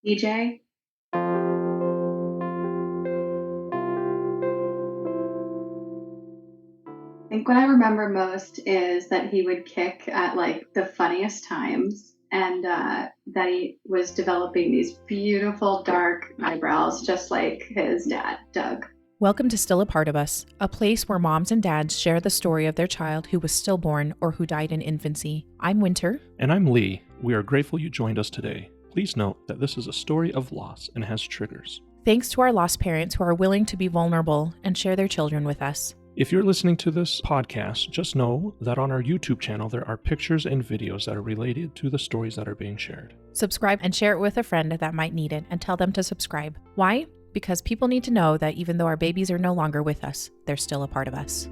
DJ. I think what I remember most is that he would kick at like the funniest times and that he was developing these beautiful dark eyebrows, just like his dad, Doug. Welcome to Still a Part of Us, a place where moms and dads share the story of their child who was stillborn or who died in infancy. I'm Winter. And I'm Lee. We are grateful you joined us today. Please note that this is a story of loss and has triggers. Thanks to our lost parents who are willing to be vulnerable and share their children with us. If you're listening to this podcast, just know that on our YouTube channel there are pictures and videos that are related to the stories that are being shared. Subscribe and share it with a friend that might need it and tell them to subscribe. Why? Because people need to know that even though our babies are no longer with us, they're still a part of us.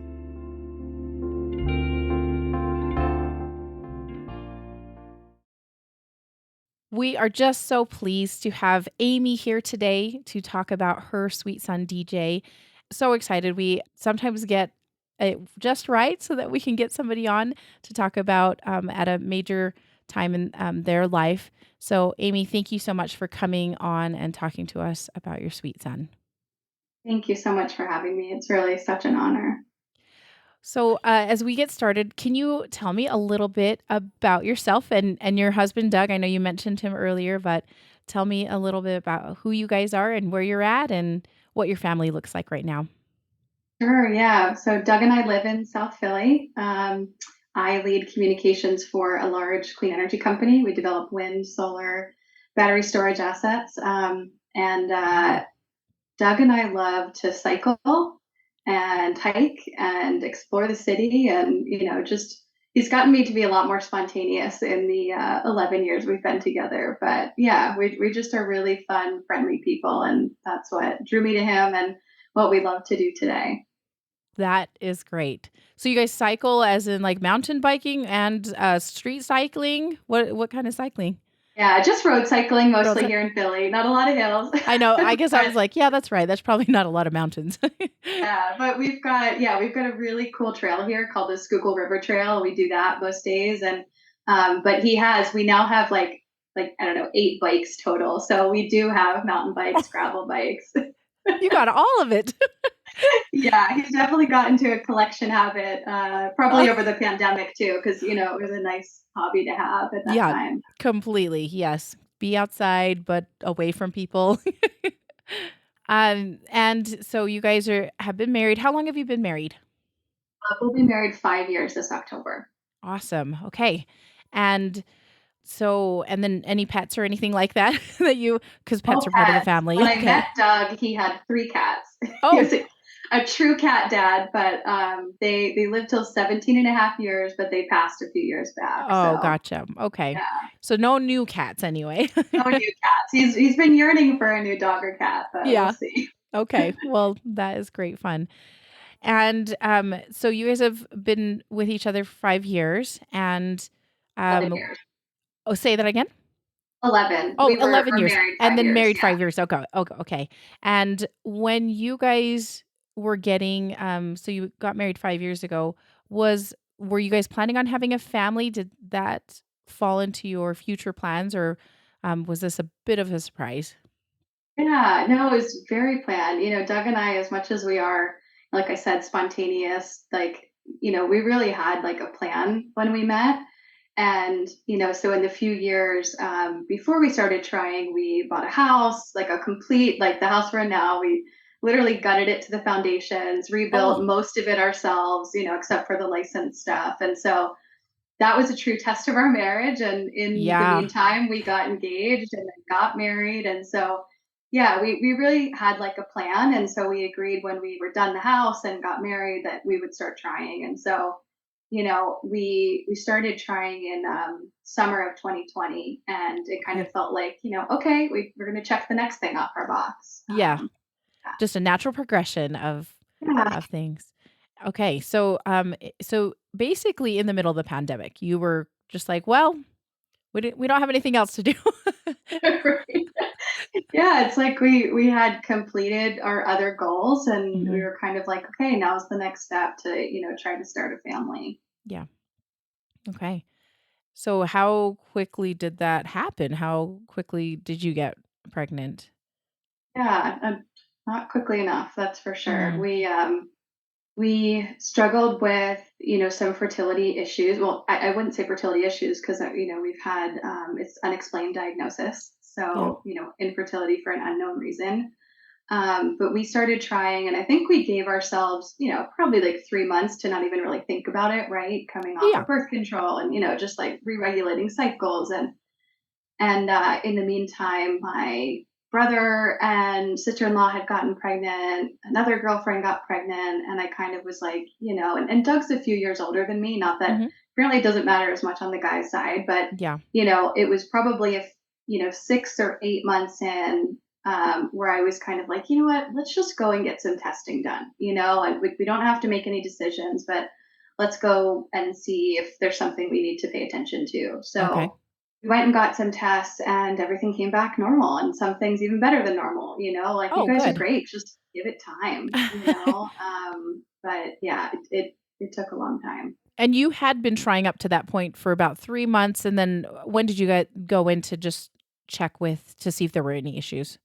We are just so pleased to have Amy here today to talk about her sweet son, DJ. So excited. We sometimes get it just right so that we can get somebody on to talk about at a major time in their life. So, Amy, thank you so much for coming on and talking to us about your sweet son. Thank you so much for having me. It's really such an honor. So, as we get started, can you tell me a little bit about yourself and your husband, Doug? I know you mentioned him earlier, but tell me a little bit about who you guys are and where you're at and what your family looks like right now. Sure, yeah. So Doug and I live in South Philly. I lead communications for a large clean energy company. We develop wind, solar, battery storage assets. And Doug and I love to cycle and hike and explore the city. And, just he's gotten me to be a lot more spontaneous in the 11 years we've been together. But yeah, we just are really fun, friendly people. And that's what drew me to him and what we love to do today. That is great. So you guys cycle as in like mountain biking and street cycling? What kind of cycling? Yeah, just road cycling Road mostly cy- here in Philly. Not a lot of hills. I know. I guess I But was like, yeah, that's right. That's probably not a lot of mountains. yeah, but we've got a really cool trail here called the Schuylkill River Trail. We do that most days, and but we now have like I don't know 8 bikes total. So we do have mountain bikes, gravel bikes. You got all of it. Yeah, he's definitely got into a collection habit, probably over the pandemic too, because it was a nice hobby to have at that Yeah, time. completely. Yes. Be outside, but away from people. And so you guys have been married. How long have you been married? We'll be married 5 years this October. Awesome. Okay. And and then any pets or anything like that that because pets Oh, are part of the pets. family. When I met Okay. Doug, he had 3 cats. He Oh, was a true cat dad, but they lived till 17 and a half years, but they passed a few years back. oh, So gotcha. Okay. yeah, So no new cats anyway. no new cats. He's been yearning for a new dog or cat, but we'll Yeah. see. Okay. Well, that is great fun. And so you guys have been with each other for 5 years and 11 um years. oh, say that again? 11. Oh, 11 We're years married and 5 then years. married Yeah. 5 years. Okay. Okay. Okay. And when you guys were getting so you got married 5 years ago, were you guys planning on having a family? Did that fall into your future plans or was this a bit of a surprise? Yeah, no, it was very planned. Doug and I, as much as we are, like I said, spontaneous, we really had like a plan when we met. And, so in the few years before we started trying, we bought a house, like a complete, like the house we're in now, we literally gutted it to the foundations, Oh, rebuilt most of it ourselves, except for the license stuff. And so that was a true test of our marriage. And in the yeah. meantime, we got engaged and then got married. And so, yeah, we really had like a plan. And so we agreed when we were done the house and got married that we would start trying. And so, we started trying in summer of 2020, and it kind Okay. of felt like, okay, we're going to check the next thing off our box. Yeah. Just a natural progression Yeah. of things. Okay. So so basically in the middle of the pandemic, you were just like, well, we don't have anything else to do. Right. Yeah, it's like we had completed our other goals, and we Mhm. were kind of like, okay, now's the next step to, try to start a family. Yeah. Okay. So how quickly did that happen? How quickly did you get pregnant? Yeah, not quickly enough, that's for sure. Mm, We struggled with, some fertility issues. Well, I wouldn't say fertility issues because, we've had, it's unexplained diagnosis. yeah. So, infertility for an unknown reason. But we started trying, and I think we gave ourselves, probably like 3 months to not even really think about it, right? Coming off Yeah. of birth control and, just like re-regulating cycles. And in the meantime, my brother and sister-in-law had gotten pregnant. Another girlfriend got pregnant, and I kind of was like, and Doug's a few years older than me. Not that Hmm. apparently it doesn't matter as much on the guy's side, but Yeah. it was probably 6 or 8 months in, where I was kind of like, you know what, let's just go and get some testing done, and we don't have to make any decisions, but let's go and see if there's something we need to pay attention to. Okay. So we went and got some tests and everything came back normal, and some things even better than normal, like you Oh, guys are good. great, just give it time. But yeah, it took a long time. And you had been trying up to that point for about 3 months, and then when did you go in to just check with to see if there were any issues?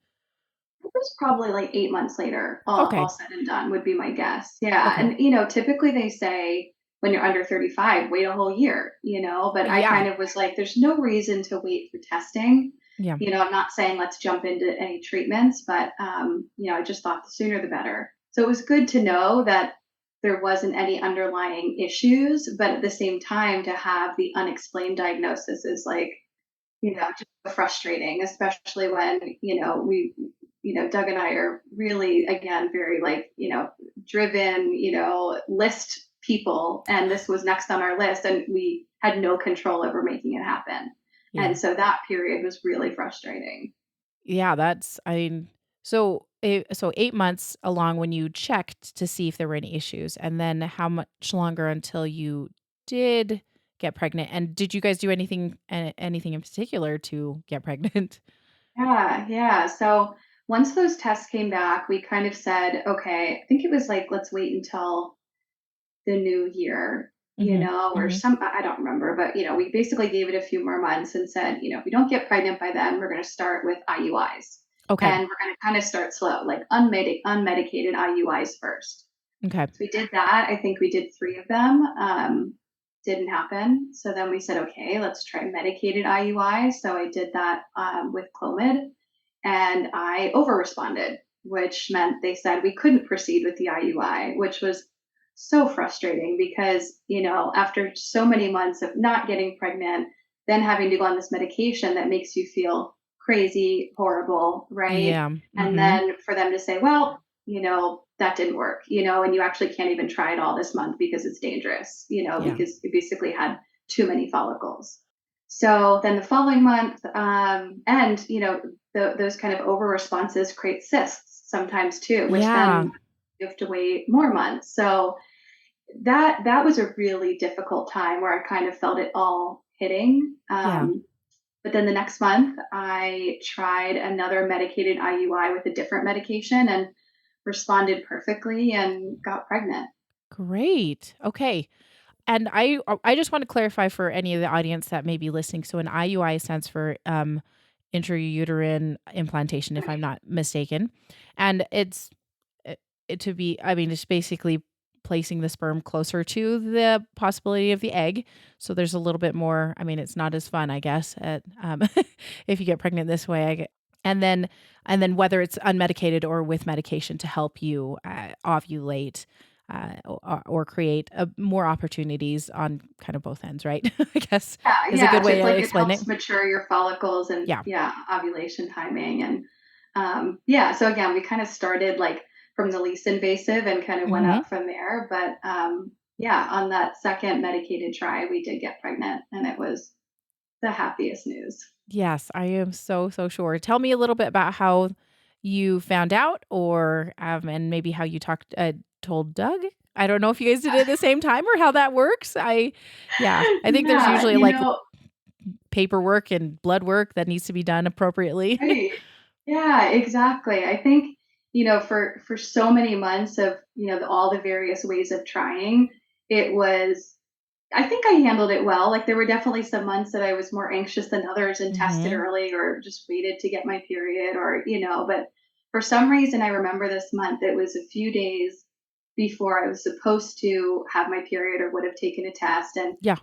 It was probably like 8 months later, all Okay. said and done, would be my guess. Yeah. Okay. And, typically they say when you're under 35, wait a whole year, but I Yeah. kind of was like, there's no reason to wait for testing. Yeah. I'm not saying let's jump into any treatments, but, I just thought the sooner the better. So it was good to know that there wasn't any underlying issues, but at the same time, to have the unexplained diagnosis is like, just so frustrating, especially when, Doug and I are really, again, very like, driven, list people. And this was next on our list, and we had no control over making it happen. Yeah. And so that period was really frustrating. Yeah, that's I mean, so 8 months along when you checked to see if there were any issues, and then how much longer until you did get pregnant? And did you guys do anything in particular to get pregnant? Yeah, yeah. So once those tests came back, we kind of said, okay, I think it was like, let's wait until the new year, Mhm. or Mhm. I don't remember, but we basically gave it a few more months and said, if we don't get pregnant by then, we're going to start with IUIs, Okay. and we're going to kind of start slow, like unmedicated IUIs first. Okay. So we did that. I think we did three of them. Didn't happen. So then we said, okay, let's try medicated IUIs. So I did that with Clomid, and I over responded, which meant they said we couldn't proceed with the IUI, which was so frustrating because, after so many months of not getting pregnant, then having to go on this medication that makes you feel crazy, horrible, right? Yeah. And Mhm. then for them to say, well, that didn't work, and you actually can't even try it all this month because it's dangerous, Yeah. because it basically had too many follicles. So then the following month, and those kind of over responses create cysts sometimes too, which Yeah. then you have to wait more months. So that was a really difficult time where I kind of felt it all hitting. Yeah. But then the next month, I tried another medicated IUI with a different medication and responded perfectly and got pregnant. Great. Okay. And I just want to clarify for any of the audience that may be listening. So an IUI stands for intrauterine implantation, if I'm not mistaken, and it, to be. I mean, it's basically placing the sperm closer to the possibility of the egg. So there's a little bit more. I mean, it's not as fun, I guess, if you get pregnant this way. And then whether it's unmedicated or with medication to help you ovulate or create more opportunities on kind of both ends, right? I guess Yeah, is a yeah. good way To to like, it explain it. helps mature your follicles and, Yeah. yeah, ovulation timing. And yeah, so again, we kind of started like from the least invasive and kind of went Hmm. up from there. But yeah, on that second medicated try, we did get pregnant, and it was the happiest news. Yes, I am so sure. Tell me a little bit about how you found out, or and maybe how you told Doug. I don't know if you guys did it at the same time or how that works. Yeah, I think there's Yeah, usually like paperwork and blood work that needs to be done appropriately. right. Yeah, exactly. I think, for so many months of, all the various ways of trying, it was I think I handled it well. Like there were definitely some months that I was more anxious than others and tested Mhm. early or just waited to get my period or, but for some reason I remember this month it was a few days before I was supposed to have my period or would have taken a test. And Yeah.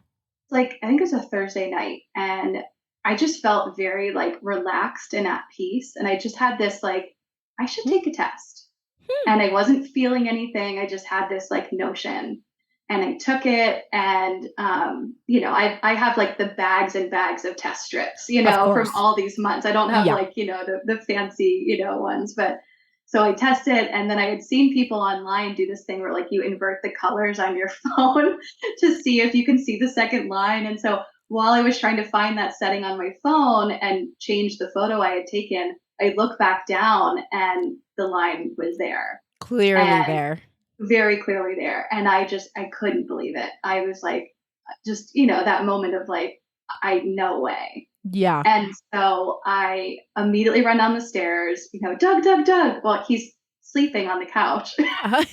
like I think it was a Thursday night and I just felt very like relaxed and at peace. And I just had this like, I should Hmm. take a test. Hmm. And I wasn't feeling anything. I just had this like notion. And I took it, and I have like the bags and bags of test strips, Of from course. all these months. I don't have Yeah. like the fancy ones, but so I tested, and then I had seen people online do this thing where like you invert the colors on your phone to see if you can see the second line. And so while I was trying to find that setting on my phone and change the photo I had taken, I look back down and the line was there. Clearly And there. very clearly there. And I couldn't believe it. I was like, just, that moment of like, no way. Yeah. And so I immediately run down the stairs, Doug, Doug, Doug. Well, he's sleeping on the couch. Uh-huh.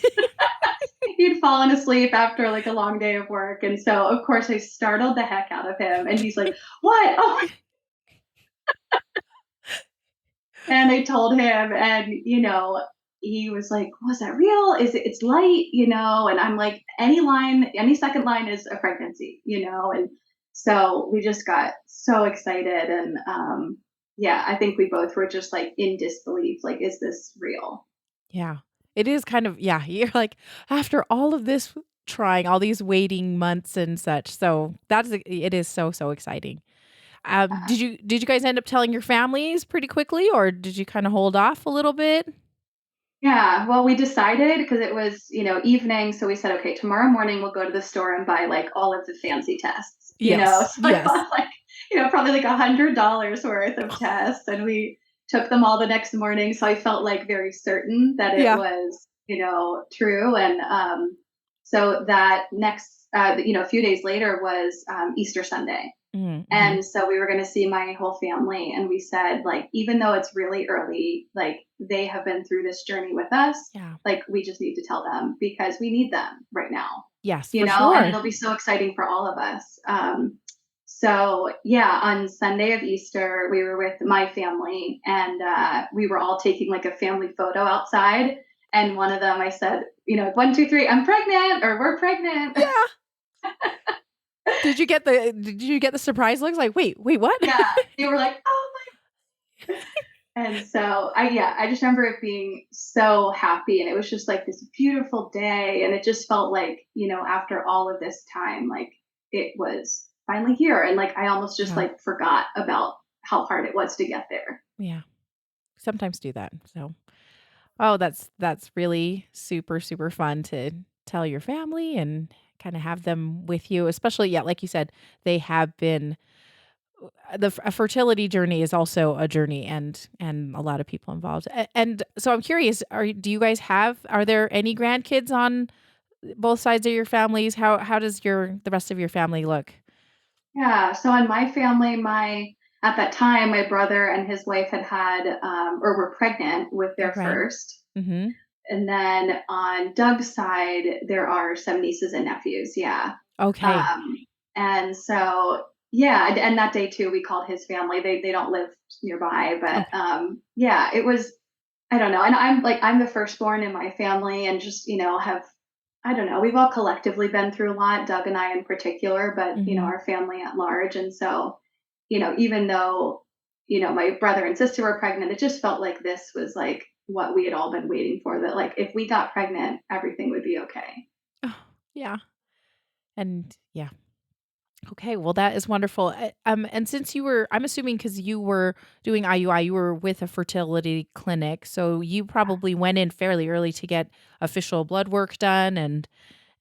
He'd fallen asleep after like a long day of work. And so, of course, I startled the heck out of him. And he's like, what? Oh, and I told him, and he was like, "Was that real? It's light, And I'm like, any second line is a pregnancy, And so we just got so excited, and yeah, I think we both were just like in disbelief, like, is this real? Yeah. It is kind of yeah, you're like, after all of this trying, all these waiting months and such, so it is so, so exciting. Did you guys end up telling your families pretty quickly, or did you kinda hold off a little bit? Yeah, well, we decided because it was, evening, so we said, okay, tomorrow morning we'll go to the store and buy like all of the fancy tests, Yes, So I yes. bought like, probably like $100 worth of tests, and we took them all the next morning. So I felt like very certain that it Yeah. was, true. And so that next, a few days later was Easter Sunday. Mhm, mhm. And so we were going to see my whole family. And we said, like, even though it's really early, like, they have been through this journey with us. Yeah. Like, we just need to tell them because we need them right now, Yes, for and sure. it'll be so exciting for all of us. So, yeah, on Sunday of Easter, we were with my family, and we were all taking like a family photo outside. And one of them, I said, 1, 2, 3, I'm pregnant, or we're pregnant. Yeah. Did you get the surprise looks like, "Wait, what?" Yeah, they were like, oh. And so I just remember it being so happy, and it was just like this beautiful day, and it just felt like, after all of this time, like it was finally here. And like I almost just Yeah, like forgot about how hard it was to get there. yeah. Sometimes do that, so oh, that's really super, super fun to tell your family and kinda have them with you, especially, yeah, like you said, they have been a fertility journey is also a journey and a lot of people involved. And so I'm curious, do you guys are there any grandkids on both sides of your families? How does the rest of your family look? Yeah. So in my family, my at that time, my brother and his wife had or were pregnant with their Okay. first. Mhm. And then on Doug's side, there are some nieces and nephews. Yeah. Okay. Um, and so, yeah, and that day too, we called his family. They don't live nearby, but Okay. yeah, it was. I don't know. And I'm the firstborn in my family, and just have, I don't know. We've all collectively been through a lot, Doug and I in particular, but Mhm. our family at large. And so, even though my brother and sister were pregnant, it just felt like this was like what we had all been waiting for. That like if we got pregnant, everything would be okay. Oh, yeah. And yeah. Okay, well, that is wonderful. And since I'm assuming because you were doing IUI, you were with a fertility clinic, so you probably went in fairly early to get official blood work done and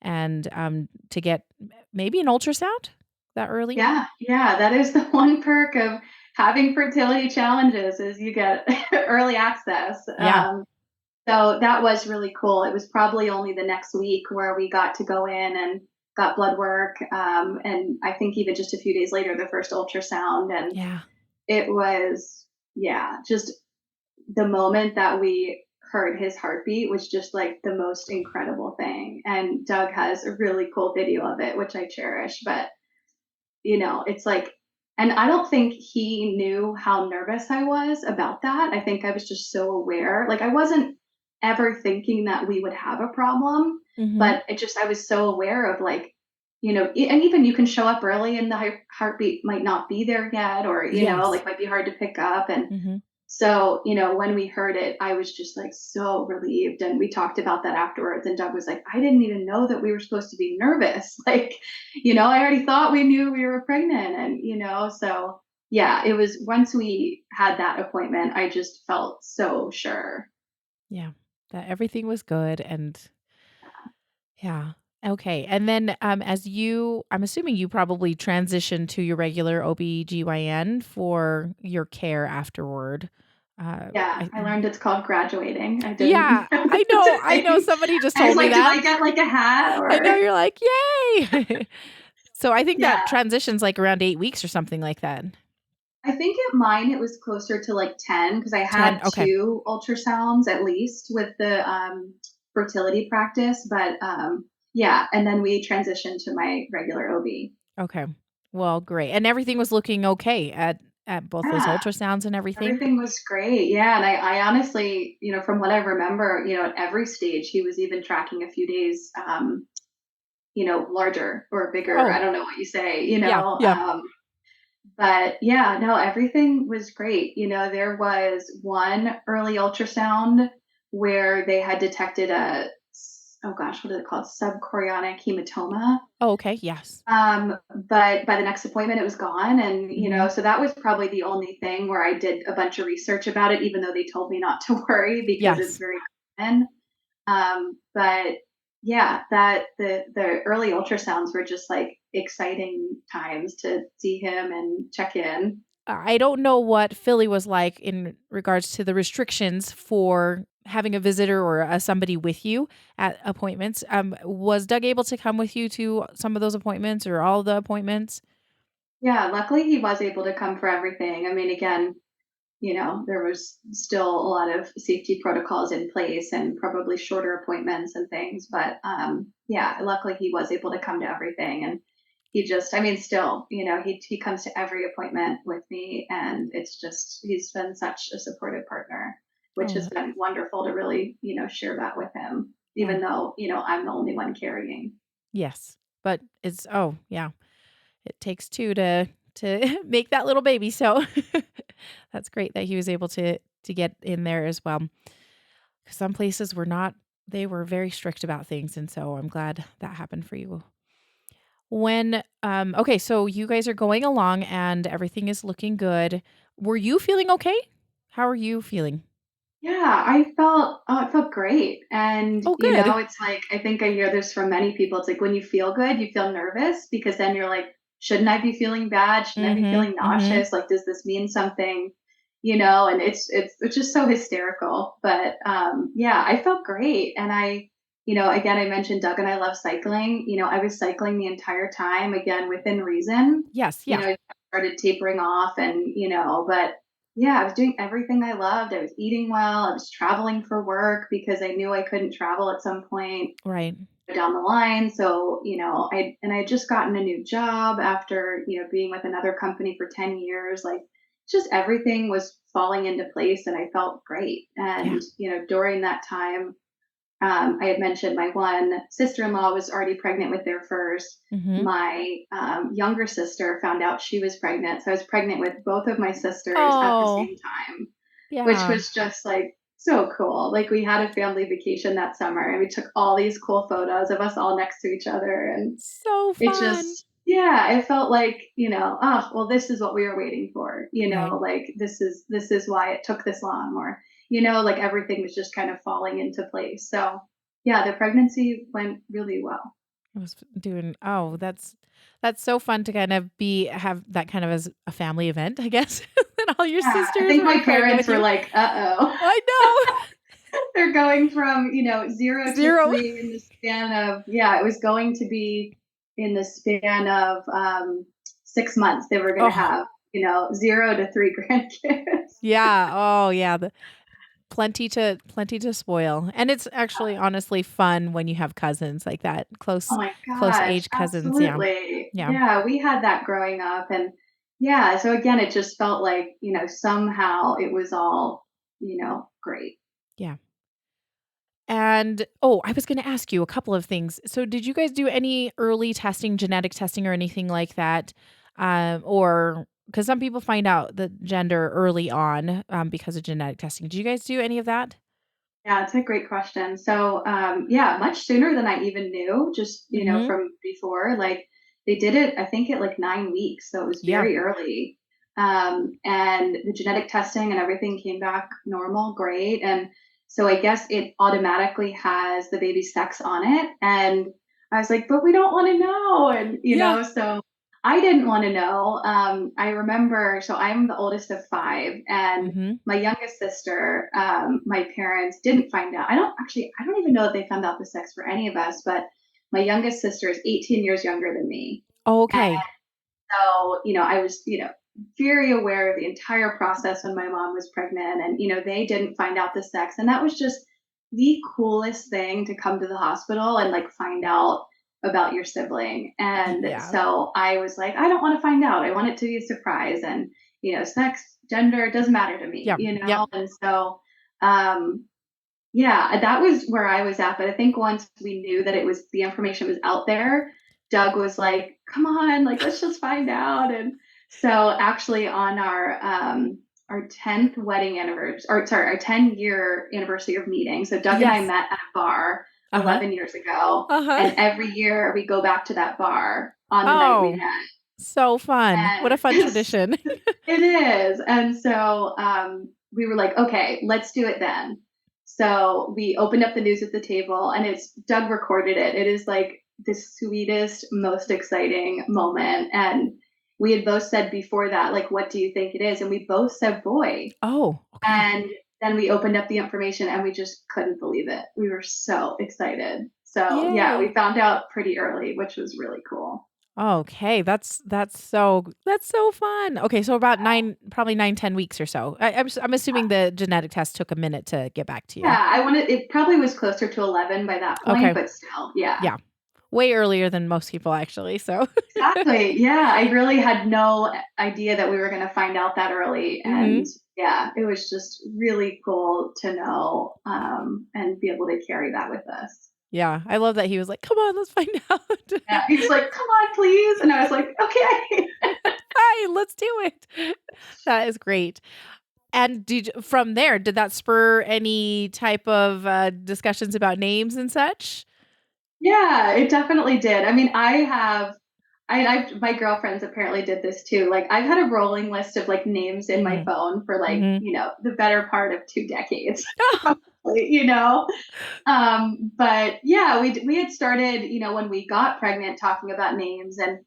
to get maybe an ultrasound that early. Yeah, yeah, that is the one perk of having fertility challenges is you get early access. Yeah. So that was really cool. It was probably only the next week where we got to go in and got blood work, and I think even just a few days later, the first ultrasound, and Yeah. it was, yeah, just the moment that we heard his heartbeat was just like the most incredible thing. And Doug has a really cool video of it, which I cherish. But, it's like, and I don't think he knew how nervous I was about that. I think I was just so aware. Like, I wasn't ever thinking that we would have a problem, Mhm. but I was so aware of like, and even you can show up early and the heartbeat might not be there yet, or, Yes. like might be hard to pick up. And Mhm. so, when we heard it, I was just like so relieved. And we talked about that afterwards. And Doug was like, I didn't even know that we were supposed to be nervous. Like, I already thought we knew we were pregnant. And, so yeah, it was once we had that appointment, I just felt so sure. Yeah. That everything was good and yeah. Okay. And then I'm assuming you probably transitioned to your regular OBGYN for your care afterward. Yeah, I learned it's called graduating. I didn't Yeah, know I such know. a I know thing. somebody just I was told me like, do that. I get like a hat I know or you're like, "Yay." So I think yeah. that transition's like around 8 weeks or something like that. I think at mine it was closer to like 10 because I 10, had okay. two ultrasounds at least with the fertility practice. But yeah, and then we transitioned to my regular OB. Okay. Well, great. And everything was looking okay at both those Yeah, ultrasounds and everything? everything was great. Yeah, and I honestly, from what I remember, at every stage he was even tracking a few days, larger or bigger. I Oh, don't know what you say, yeah, yeah. But yeah, no, everything was great. There was one early ultrasound where they had detected oh gosh, what is it called? Subchorionic hematoma. Oh, okay, yes. But by the next appointment, it was gone. And, Mhm. so that was probably the only thing where I did a bunch of research about it, even though they told me not to worry because it's Yes. very common. But yeah, that the early ultrasounds were just like exciting times to see him and check in. I don't know what Philly was like in regards to the restrictions for having a visitor or somebody with you at appointments. Was Doug able to come with you to some of those appointments or all the appointments? Yeah, luckily he was able to come for everything. I mean, again, there was still a lot of safety protocols in place and probably shorter appointments and things. But yeah, luckily he was able to come to everything. And I mean, still, he comes to every appointment with me. And he's been such a supportive partner, which Oh, has been wonderful to really, share that with him, yeah. even though, I'm the only one carrying. Yes. But it's oh, yeah. It takes two to make that little baby. So that's great that he was able to get in there as well. 'Cause some places were not they were very strict about things, and so I'm glad that happened for you. When okay, so you guys are going along and everything is looking good. Were you feeling okay? How are you feeling? Yeah, I felt great. And, Oh, good. it's like, I think I hear this from many people. It's like when you feel good, you feel nervous because then you're like, shouldn't I be feeling bad? Shouldn't I be Mhm. feeling Mhm. nauseous? Like, does this mean something? And it's just so hysterical. But yeah, I felt great. And again, I mentioned Doug and I love cycling. I was cycling the entire time, again, within reason. Yes, yeah. I started tapering off and, but yeah, I was doing everything I loved. I was eating well. I was traveling for work because I knew I couldn't travel at some point Right. down the line. So, I had just gotten a new job after, being with another company for 10 years. Like, just everything was falling into place and I felt great. Yeah. And, during that time, I had mentioned my one sister-in-law was already pregnant with their first. Mhm. My younger sister found out she was pregnant, so I was pregnant with both of my sisters at the Oh, same time, which yeah. was just like so cool. Like we had a family vacation that summer, and we took all these cool photos of us all next to each other, and So it fun. just yeah, it felt like oh well, this is what we were waiting for. Right. Like this is why it took this long, or like everything was just kind of falling into place. So yeah, the pregnancy went really well. I was doing oh, that's so fun to kind of have that kind of as a family event, I guess. That all your Yeah, I sisters think were my pregnant parents with were you. like, uh-oh. I know. They're going from, 0 to 0. 3 in the span of yeah, it was going to be in the span of, 6 months, they were gonna Oh, have, 0 to 3 grandkids. yeah. Oh, yeah. plenty to spoil. And it's actually honestly fun when you have cousins like that, Oh my close gosh, age cousins. Yeah. absolutely. Yeah. Yeah, we had that growing up. And yeah, so again, it just felt like, somehow it was all, great. Yeah. And oh, I was going to ask you a couple of things. So, did you guys do any early testing, genetic testing, or anything like that? Or because some people find out the gender early on because of genetic testing. Did you guys do any of that? Yeah, it's a great question. So, yeah, much sooner than I even knew, just, Mm-hmm. from before. Like they did it, I think, at like 9 weeks. So it was Yeah. very early. And the genetic testing and everything came back normal, great. And so I guess it automatically has the baby's sex on it. And I was like, but we don't want to know. And, Yeah. so I didn't want to know. I remember, so I'm the oldest of five, and Mm-hmm. my youngest sister, my parents didn't find out. I don't even know if they found out the sex for any of us, but my youngest sister is 18 years younger than me. And Okay. so, I was, very aware of the entire process when my mom was pregnant, and, they didn't find out the sex. And that was just the coolest thing to come to the hospital and like find out about your sibling. And Yeah. so I was like, I don't want to find out. I want it to be a surprise. And, sex, gender, it doesn't matter to me, Yeah. Yep. And so, um, yeah, that was where I was at. But I think once we knew that the information was out there, Doug was like, come on, like, let's just find out. And so actually on our 10th wedding anniversary, or sorry, our 10-year anniversary of meeting. So Doug and I Yes. met at a bar Uh huh. 11 years ago. Uh huh. And every year we go back to that bar on the night we Oh, met. so fun! What a fun And tradition. it is. And so we were like, okay, let's do it then. So we opened up the news at the table, and Doug recorded it. It is like the sweetest, most exciting moment. And we had both said before that, like, what do you think it is? And we both said boy. Oh, okay. And then we opened up the information and we just couldn't believe it. We were so excited. So yeah, we Yay. found out pretty early, which was really cool. Okay, that's so fun. Okay, so about probably 9, 10 weeks or so. I'm assuming the genetic test took a minute to get back to you. Yeah, it probably was closer to 11 by that point, Okay, but still, yeah. yeah, way earlier than most people actually. So, Exactly. Yeah, I really had no idea that we were going to find out that early. And hmm yeah, it was just really cool to know, and be able to carry that with us. yeah, I love that he was like, "Come on, let's find out." Yeah, he was like, come on, please. And I was like, okay. Fine, let's do it. That is great. And from there, did that spur any type of discussions about names and such? Yeah, it definitely did. I mean, my girlfriends apparently did this too. Like, I've had a rolling list of like names in my hmm phone for like, hmm the better part of 2 decades, probably, But yeah, we had started, when we got pregnant, talking about names. And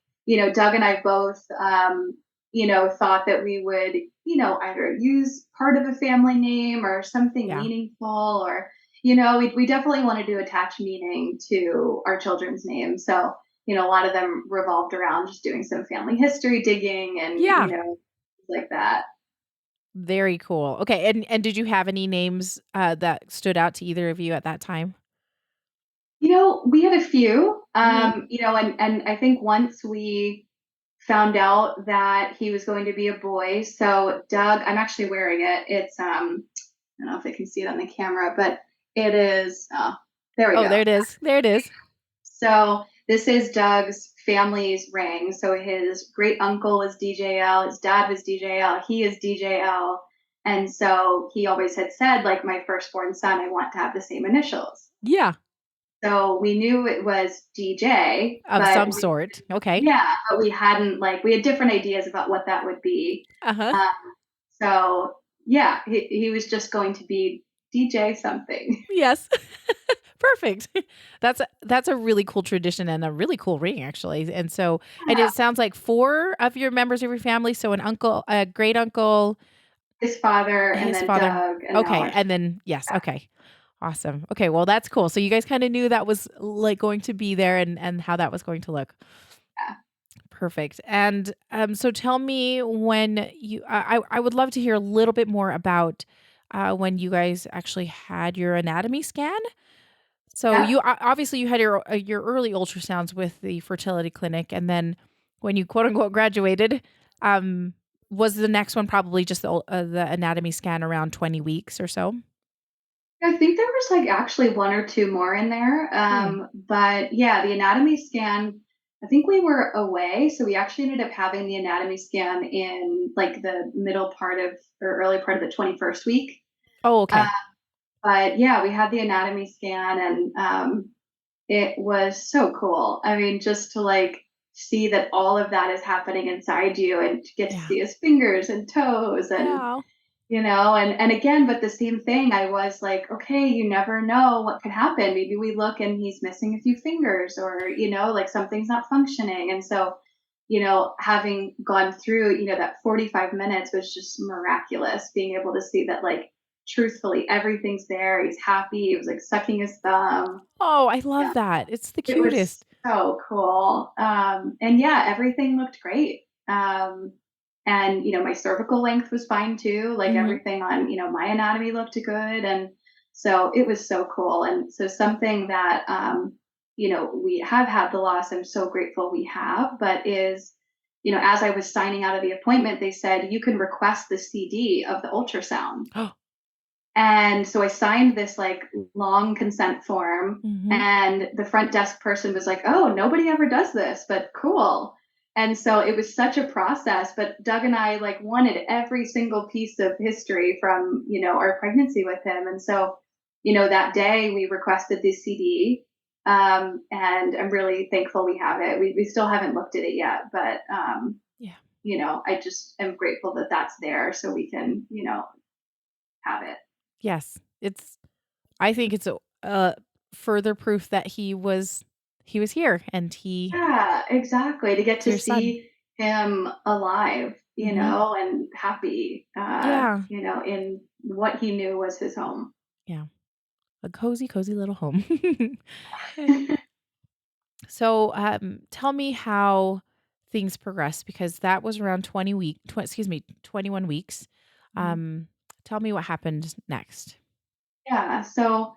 Doug and I both, thought that we would, either use part of a family name or something Yeah. meaningful, or we definitely wanted to attach meaning to our children's names. So a lot of them revolved around just doing some family history digging, and Yeah. like that. Very cool. Okay, and did you have any names that stood out to either of you at that time? We had a few, Mhm. and I think once we found out that he was going to be a boy, so Doug, I'm actually wearing it. It's I don't know if they can see it on the camera, but it is. There we Oh, there go. it is. There it is. So this is Doug's family's ring. So his great uncle was DJL, his dad was DJL, he is DJL. And so he always had said, like, my firstborn son, I want to have the same initials. Yeah, So we knew it was DJ, of some sort. Okay. but we hadn't, like, we had different ideas about what that would be. Uh-huh. Um, so yeah, he was just going to be DJ something. Yes. Perfect. That's a really cool tradition and a really cool ring actually. And Yeah, it sounds like 4 of your members of your family, so an uncle, a great uncle, his father, and his then father. Doug, and now Okay, our and then yes, okay. Awesome. Okay, well that's cool. So you guys kind of knew that was like going to be there and how that was going to look. yeah. Perfect. And so tell me when I would love to hear a little bit more about when you guys actually had your anatomy scan. So Yeah. you obviously you had your early ultrasounds with the fertility clinic, and then when you quote unquote graduated, um, was the next one probably just the anatomy scan around 20 weeks or so? I think there was like actually one or two more in there. Hmm. But yeah, the anatomy scan, I think we were away. So we actually ended up having the anatomy scan in like the middle part of or early part of the 21st week. Oh, Uh, okay. but yeah, we had the anatomy scan and it was so cool. I mean, just to like see that all of that is happening inside you and to get to Yeah. see his fingers and toes and Yeah. and again, but the same thing, I was like, okay, you never know what could happen. Maybe we look and he's missing a few fingers or, like something's not functioning. And so, having gone through, that 45 minutes was just miraculous being able to see that, like, truthfully, everything's there. He's happy. He was like sucking his thumb. Oh, I love that. It's the It was cutest. so cool. And yeah, everything looked great. And my cervical length was fine too. Like Mhm. everything on, my anatomy looked good. And so it was so cool. And so something that, we have had the loss, I'm so grateful we have, but is, as I was signing out of the appointment, they said, you can request the CD of the ultrasound. Oh. And so I signed this like long consent form, Mhm. and the front desk person was like, "Oh, nobody ever does this, but cool." And so it was such a process, but Doug and I like wanted every single piece of history from, our pregnancy with him. And so, that day we requested the CD. And I'm really thankful we have it. We still haven't looked at it yet, but, Yeah. I just am grateful that that's there so we can, have it. Yes. I think it's a further proof that he was here and he Yeah, exactly, to get is to your son. see him alive, Mhm. and happy, Yeah. in what he knew was his home. Yeah. A cozy, cozy little home. So, tell me how things progressed because that was around 21 weeks. Mhm. Um, Tell me what happened next. Yeah, so,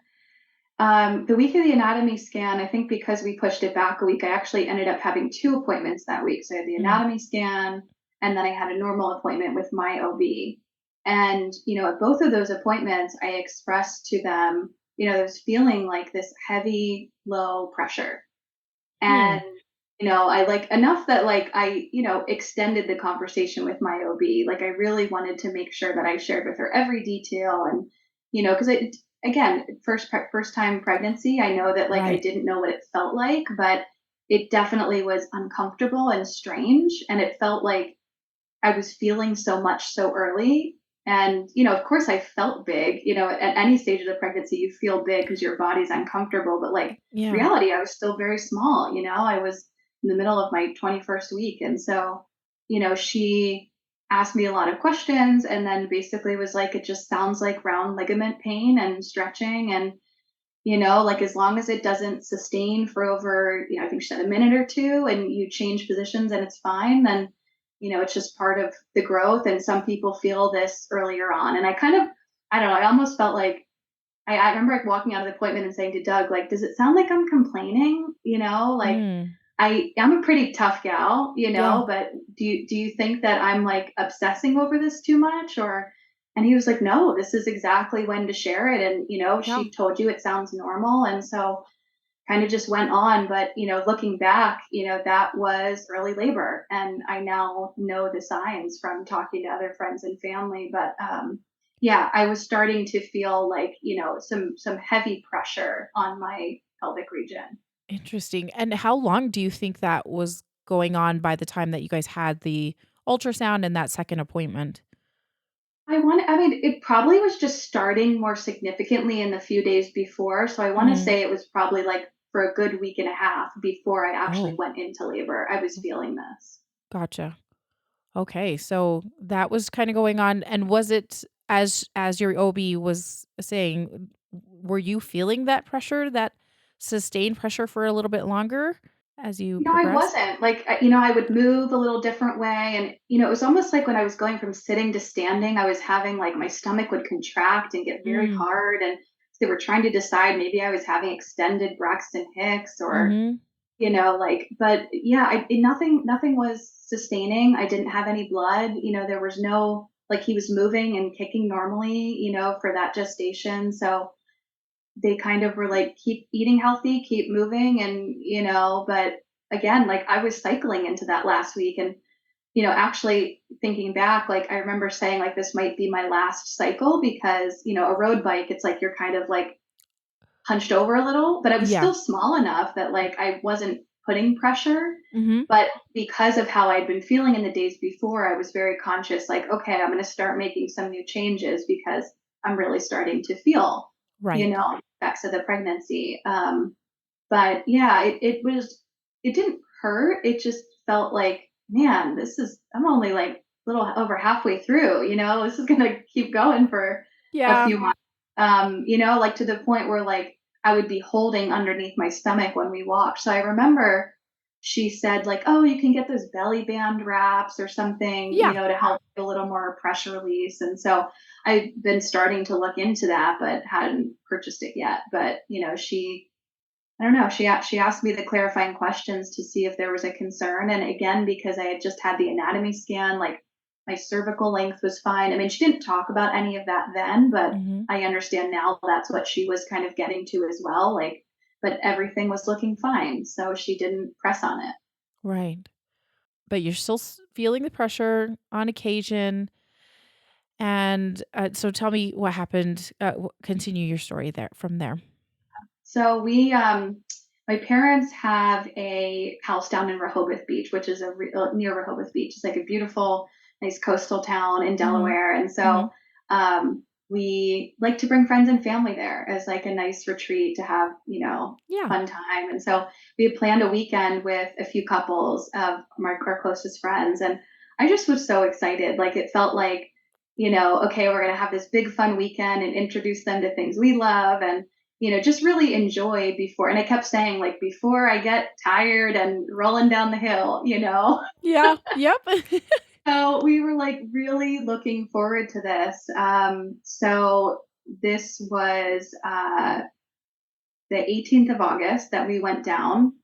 the week of the anatomy scan, I think because we pushed it back a week, I actually ended up having 2 appointments that week. So I had the Mm. anatomy scan, and then I had a normal appointment with my OB. And, at both of those appointments, I expressed to them, I was feeling like this heavy, low pressure. Hmm. And, I like enough that like I, extended the conversation with my OB. Like I really wanted to make sure that I shared with her every detail and, because it again, first time pregnancy, I know that like I Right. didn't know what it felt like, but it definitely was uncomfortable and strange and it felt like I was feeling so much so early. And, of course I felt big, at any stage of the pregnancy, you feel big because your body's uncomfortable. But like Yeah. reality, I was still very small, I was in the middle of my 21st week. And so, she asked me a lot of questions and then basically was like, it just sounds like round ligament pain and stretching. And, like as long as it doesn't sustain for over, I think she said a minute or two and you change positions and it's fine, then, it's just part of the growth. And some people feel this earlier on. And I kind of, I don't know, I almost felt like I remember like walking out of the appointment and saying to Doug, like, does it sound like I'm complaining? Like Mm. I'm a pretty tough gal, Yeah. but do you think that I'm like obsessing over this too much or and he was like, no, this is exactly when to share it. And, Yeah. she told you it sounds normal. And so kind of just went on. But, looking back, that was early labor. And I now know the signs from talking to other friends and family. But yeah, I was starting to feel like, some heavy pressure on my pelvic region. Interesting. And how long do you think that was going on by the time that you guys had the ultrasound and that second appointment? I mean, it probably was just starting more significantly in the few days before. So I want to Mm. say it was probably like for a good week and a half before I actually Oh, went into labor. I was feeling this. gotcha. Okay, so that was kinda going on, and was it as your OB was saying, were you feeling that pressure, that sustained pressure for a little bit longer? as you No, I progressed? wasn't. Like, I would move a little different way. And, it was almost like when I was going from sitting to standing, I was having like my stomach would contract and get very Mm. hard. And they were trying to decide maybe I was having extended Braxton Hicks or, Mhm. but yeah, nothing was sustaining. I didn't have any blood. There was no, like, he was moving and kicking normally, for that gestation. So they kind of were like, keep eating healthy, keep moving. And, but again, like I was cycling into that last week. And, actually thinking back, like I remember saying, like, this might be my last cycle because, a road bike, it's like you're kind of like hunched over a little, but I was Yeah. still small enough that like I wasn't putting pressure. Mhm. But because of how I'd been feeling in the days before, I was very conscious, like, okay, I'm going to start making some new changes because I'm really starting to feel, Right. effects of the pregnancy. But yeah, it didn't hurt. It just felt like, man, I'm only like a little over halfway through, this is going to keep going for a Yeah. few months. Like to the point where like I would be holding underneath my stomach when we walked. So I remember she said like, oh, you can get those belly band wraps or something, Yeah. to help a little more pressure release. And so I've been starting to look into that, but hadn't purchased it yet. But, I don't know. She asked me the clarifying questions to see if there was a concern, and again, because I had just had the anatomy scan, like my cervical length was fine. I mean, she didn't talk about any of that then, but Mhm. I understand now that's what she was kind of getting to as well. Like, but everything was looking fine, so she didn't press on it. Right. But you're still feeling the pressure on occasion. And so tell me what happened. Continue your story there from there. So my parents have a house down in Rehoboth Beach, which is near Rehoboth Beach. It's like a beautiful, nice coastal town in Mhm. Delaware, and so Mhm. we like to bring friends and family there as like a nice retreat to have, Yeah. fun time. And so we had planned a weekend with a few couples of our closest friends, and I just was so excited. Like it felt like, okay, we're gonna have this big fun weekend and introduce them to things we love and just really enjoy before. And I kept saying, like, before I get tired and rolling down the hill. Yeah. Yep. So we were like really looking forward to this. So this was the 18th of August that we went down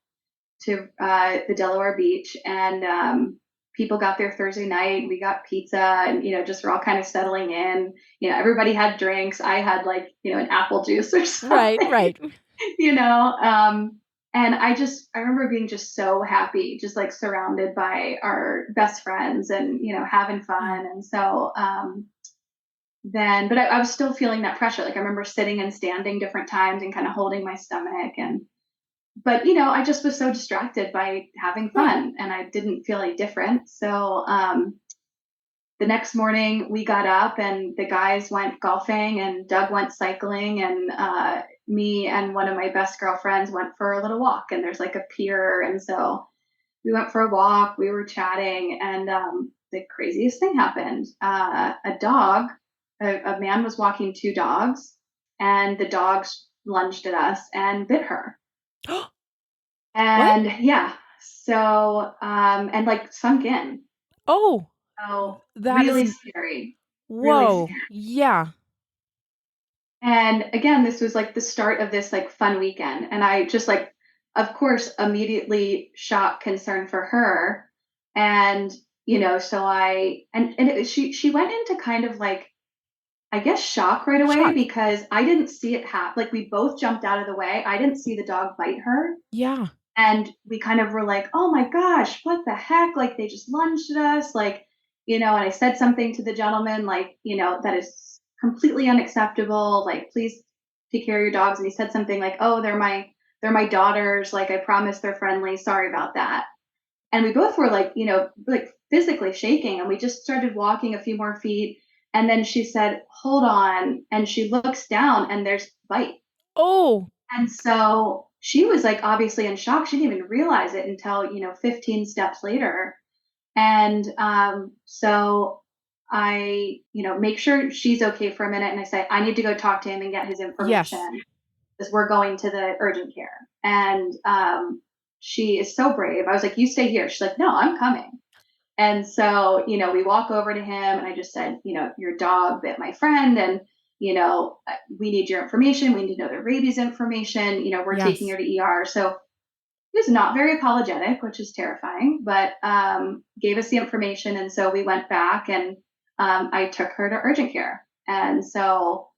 to the Delaware Beach, and people got there Thursday night. We got pizza, and just we're all kind of settling in. Everybody had drinks. I had like an apple juice or Right. something. Right. you know and I remember being just so happy, just like surrounded by our best friends and having Yeah. fun. And so then but I was still feeling that pressure. Like I remember sitting and standing different times and kind of holding my stomach. And but I just was so distracted by having Right. fun, and I didn't feel any different. So the next morning we got up and the guys went golfing and Doug went cycling, and me and one of my best girlfriends went for a little walk, and there's like a pier. And so we went for a walk, we were chatting, and the craziest thing happened. A man was walking two dogs, and the dogs lunged at us and bit her. What? And yeah, so and like sunk in. Oh, So that is really scary, really whoa. scary. Yeah. And again, this was like the start of this like fun weekend. And I just like, of course, immediately shock, concern for her. And, so she went into kind of like, I guess, shock right away Shock. because I didn't see it happen. Like we both jumped out of the way. I didn't see the dog bite her. Yeah. And we kind of were like, oh my gosh, what the heck? Like they just lunged at us. Like, and I said something to the gentleman, like, that is completely unacceptable. Like, please take care of your dogs. And he said something like, oh, they're my daughters. Like, I promise they're friendly. Sorry about that. And we both were like, like physically shaking. And we just started walking a few more feet. And then she said, hold on. And she looks down and there's bite. Oh, And so she was like obviously in shock. She didn't even realize it until, 15 steps later. And so I, make sure she's okay for a minute. And I say, I need to go talk to him and get his yes. information because we're going to the urgent care. And she is so brave. I was like, you stay here. She's like, no, I'm coming. And so, we walk over to him and I just said, your dog bit my friend and, we need your information. We need to know their rabies information. We're taking Yes. her to ER. So he was not very apologetic, which is terrifying, but gave us the information. And so we went back and I took her to urgent care. And so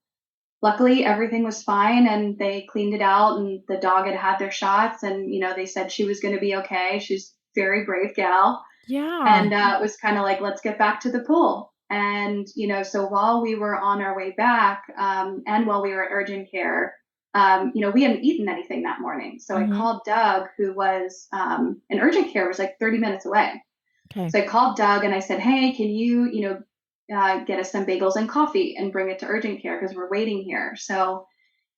luckily everything was fine and they cleaned it out and the dog had had their shots and, they said she was going to be okay. She's a very brave gal. Yeah. And it was kind of like, let's get back to the pool. And, so while we were on our way back and while we were at urgent care, we hadn't eaten anything that morning. So I Mm-hmm. called Doug, who was in urgent care, was like 30 minutes away. Okay. So I called Doug and I said, hey, can you, get us some bagels and coffee and bring it to urgent care because we're waiting here. So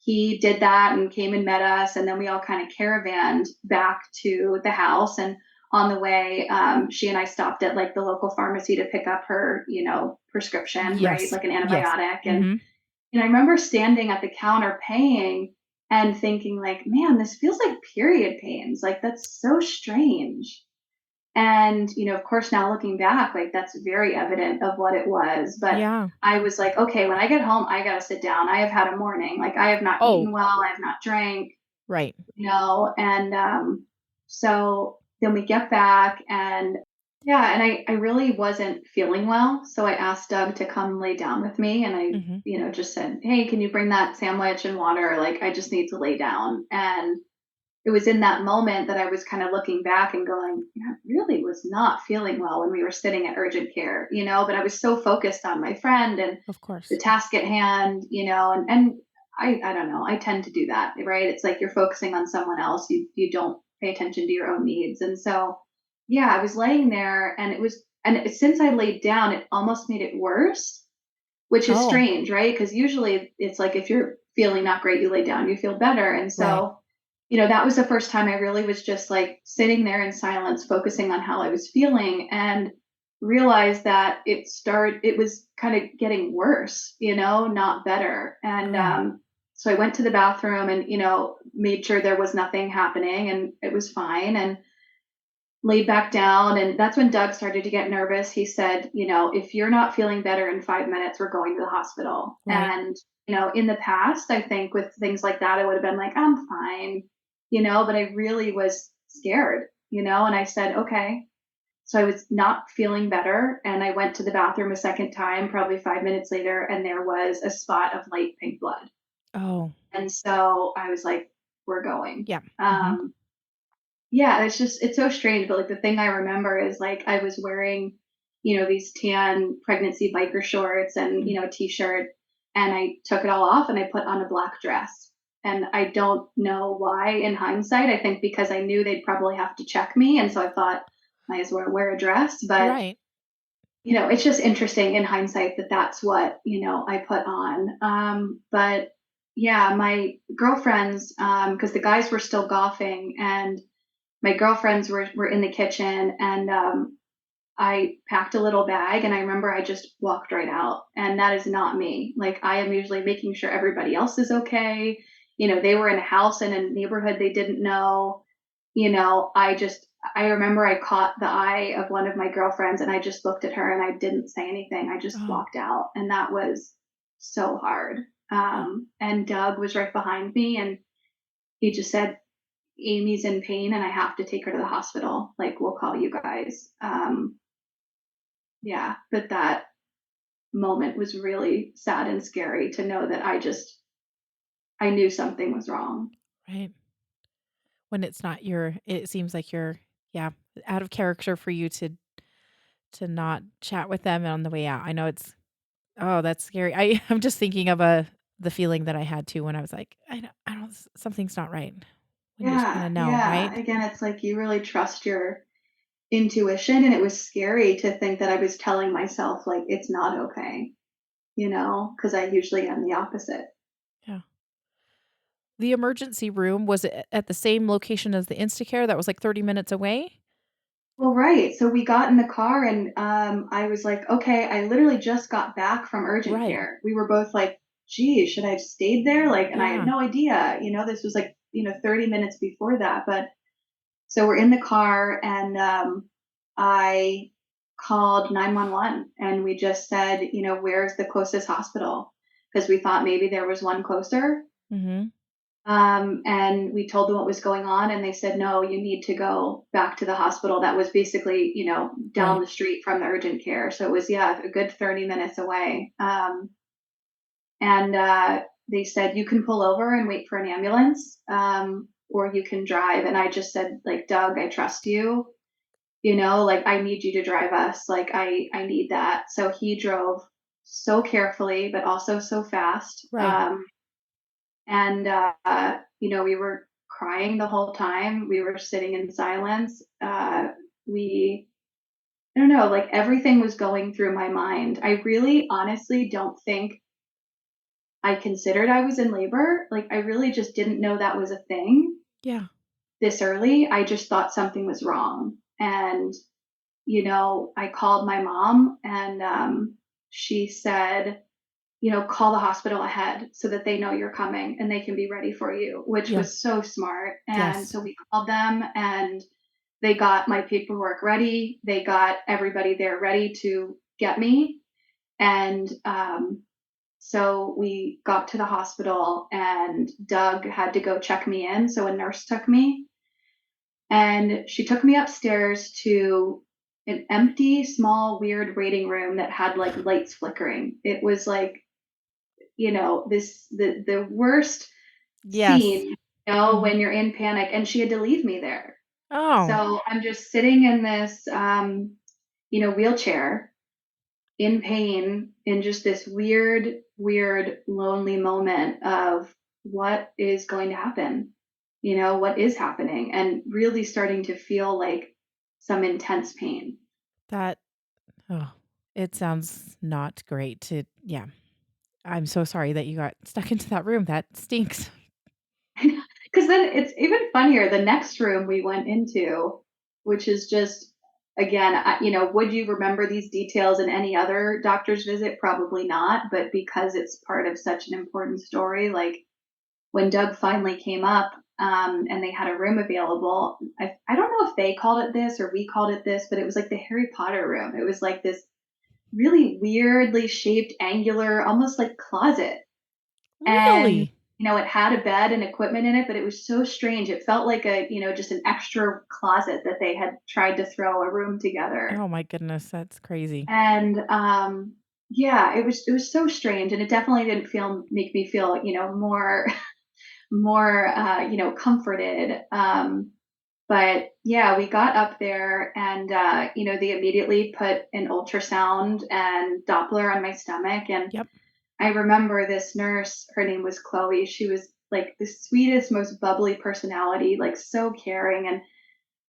he did that and came and met us. And then we all kind of caravanned back to the house. And on the way, she and I stopped at like the local pharmacy to pick up her, prescription, right? Yes. Like an Yes. antibiotic. And, Mm-hmm. I remember standing at the counter paying and thinking like, man, this feels like period pains. Like that's so strange. And, of course, now looking back, like that's very evident of what it was. But Yeah. I was like, okay, when I get home, I got to sit down. I have had a morning. Like I have not Oh, eaten well. I have not drank, right. and so then we get back and yeah, and I really wasn't feeling well. So I asked Doug to come lay down with me and I, Mm-hmm. just said, hey, can you bring that sandwich and water? Like I just need to lay down. And it was in that moment that I was kind of looking back and going, I really was not feeling well when we were sitting at urgent care, but I was so focused on my friend and Of the course. task at hand, and I don't know, I tend to do that, right? It's like you're focusing on someone else. You don't pay attention to your own needs. And so, yeah, I was laying there and since I laid down, it almost made it worse, which is Oh, strange, right? Because usually it's like if you're feeling not great, you lay down, you feel better. And right. so, that was the first time I really was just like sitting there in silence, focusing on how I was feeling and realized that it was kind of getting worse, not better. And Oh, so I went to the bathroom and, made sure there was nothing happening and it was fine. And laid back down. And that's when Doug started to get nervous. He said, if you're not feeling better in 5 minutes, we're going to the hospital. right. And, in the past, I think with things like that, I would have been like, I'm fine, but I really was scared, and I said, okay. So I was not feeling better. And I went to the bathroom a second time, probably 5 minutes later, and there was a spot of light pink blood. Oh, And so I was like, we're going. yeah. Mm-hmm. Um, yeah, it's so strange, but like the thing I remember is like I was wearing, these tan pregnancy biker shorts and, Mm. a t-shirt and I took it all off and I put on a black dress. And I don't know why in hindsight. I think because I knew they'd probably have to check me and so I thought might as well wear a dress, but Right. it's just interesting in hindsight that that's what, I put on. But yeah, my girlfriends because the guys were still golfing and my girlfriends were in the kitchen and I packed a little bag and I remember I just walked right out and that is not me. Like I am usually making sure everybody else is okay. They were in a house in a neighborhood they didn't know. I remember I caught the eye of one of my girlfriends and I just looked at her and I didn't say anything. I just Oh, walked out and that was so hard. oh, And Doug was right behind me and he just said, Amy's in pain and I have to take her to the hospital. Like, we'll call you guys. Yeah, but that moment was really sad and scary to know that I knew something was wrong. right. When it's not it seems like you're, yeah, out of character for you to not chat with them on the way out. I know it's, oh, that's scary. I'm just thinking of the feeling that I had too when I was like, I don't, something's not right. When you just kind Yeah, of know, yeah. right? Again, it's like you really trust your intuition, and it was scary to think that I was telling myself, like, it's not okay, because I usually am the opposite. Yeah. The emergency room, was it at the same location as the Instacare that was like 30 minutes away? Well, right. So we got in the car and I was like, okay, I literally just got back from urgent Right. care. We were both like, geez, should I have stayed there? Like, and I had Yeah. no idea, this was like, 30 minutes before that. But So we're in the car, and I called 911, and we just said, where's the closest hospital? Because we thought maybe there was one closer. Mhm. And we told them what was going on, and they said, no, you need to go back to the hospital that was basically, down Right. the street from the urgent care. So it was, yeah, a good 30 minutes away. And they said, you can pull over and wait for an ambulance, or you can drive. And I just said, like, Doug, I trust you, like, I need you to drive us. Like, I need that. So he drove so carefully, but also so fast. Right. And we were crying the whole time. We were sitting in silence. We I don't know, like, everything was going through my mind. I really honestly don't think I considered I was in labor. Like, I really just didn't know that was a thing Yeah. this early. I just thought something was wrong. And I called my mom, and she said, call the hospital ahead so that they know you're coming and they can be ready for you, which Yeah. was so smart. And Yes. so we called them, and they got my paperwork ready. They got everybody there ready to get me. And so we got to the hospital, and Doug had to go check me in. So a nurse took me, and she took me upstairs to an empty, small, weird waiting room that had like lights flickering. It was like, the worst Yes. scene, Mhm. when you're in panic, and she had to leave me there. Oh, So I'm just sitting in this, wheelchair in pain, in just this weird, weird, lonely moment of what is going to happen, what is happening, and really starting to feel like some intense pain. that oh, it sounds not great to yeah. I'm so sorry that you got stuck into that room. That stinks. Because then it's even funnier. The next room we went into, which is just, again, would you remember these details in any other doctor's visit? Probably not. But because it's part of such an important story, like when Doug finally came up, and they had a room available, I don't know if they called it this or we called it this, but it was like the Harry Potter room. It was like this really weirdly shaped, angular, almost like closet. And Really? it had a bed and equipment in it, but it was so strange. It felt like just an extra closet that they had tried to throw a room together. Oh my goodness, that's crazy. And yeah, it was so strange, and it definitely didn't make me feel more comforted. But yeah, we got up there, and they immediately put an ultrasound and Doppler on my stomach. And Yep. I remember this nurse, her name was Chloe. She was like the sweetest, most bubbly personality, like so caring. And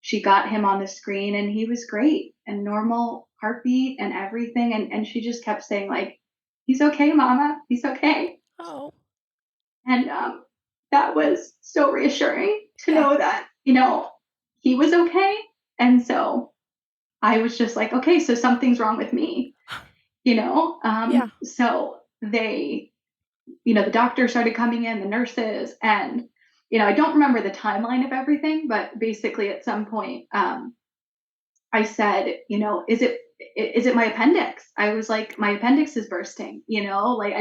she got him on the screen, and he was great, and normal heartbeat and everything. And she just kept saying, like, he's okay, mama, he's okay. Oh, And that was so reassuring to yeah. know that, he was okay. And so I was just like, okay, so something's wrong with me, Yeah. so they, the doctor started coming in, the nurses, and I don't remember the timeline of everything, but basically at some point, I said, is it my appendix? I was like, my appendix is bursting, like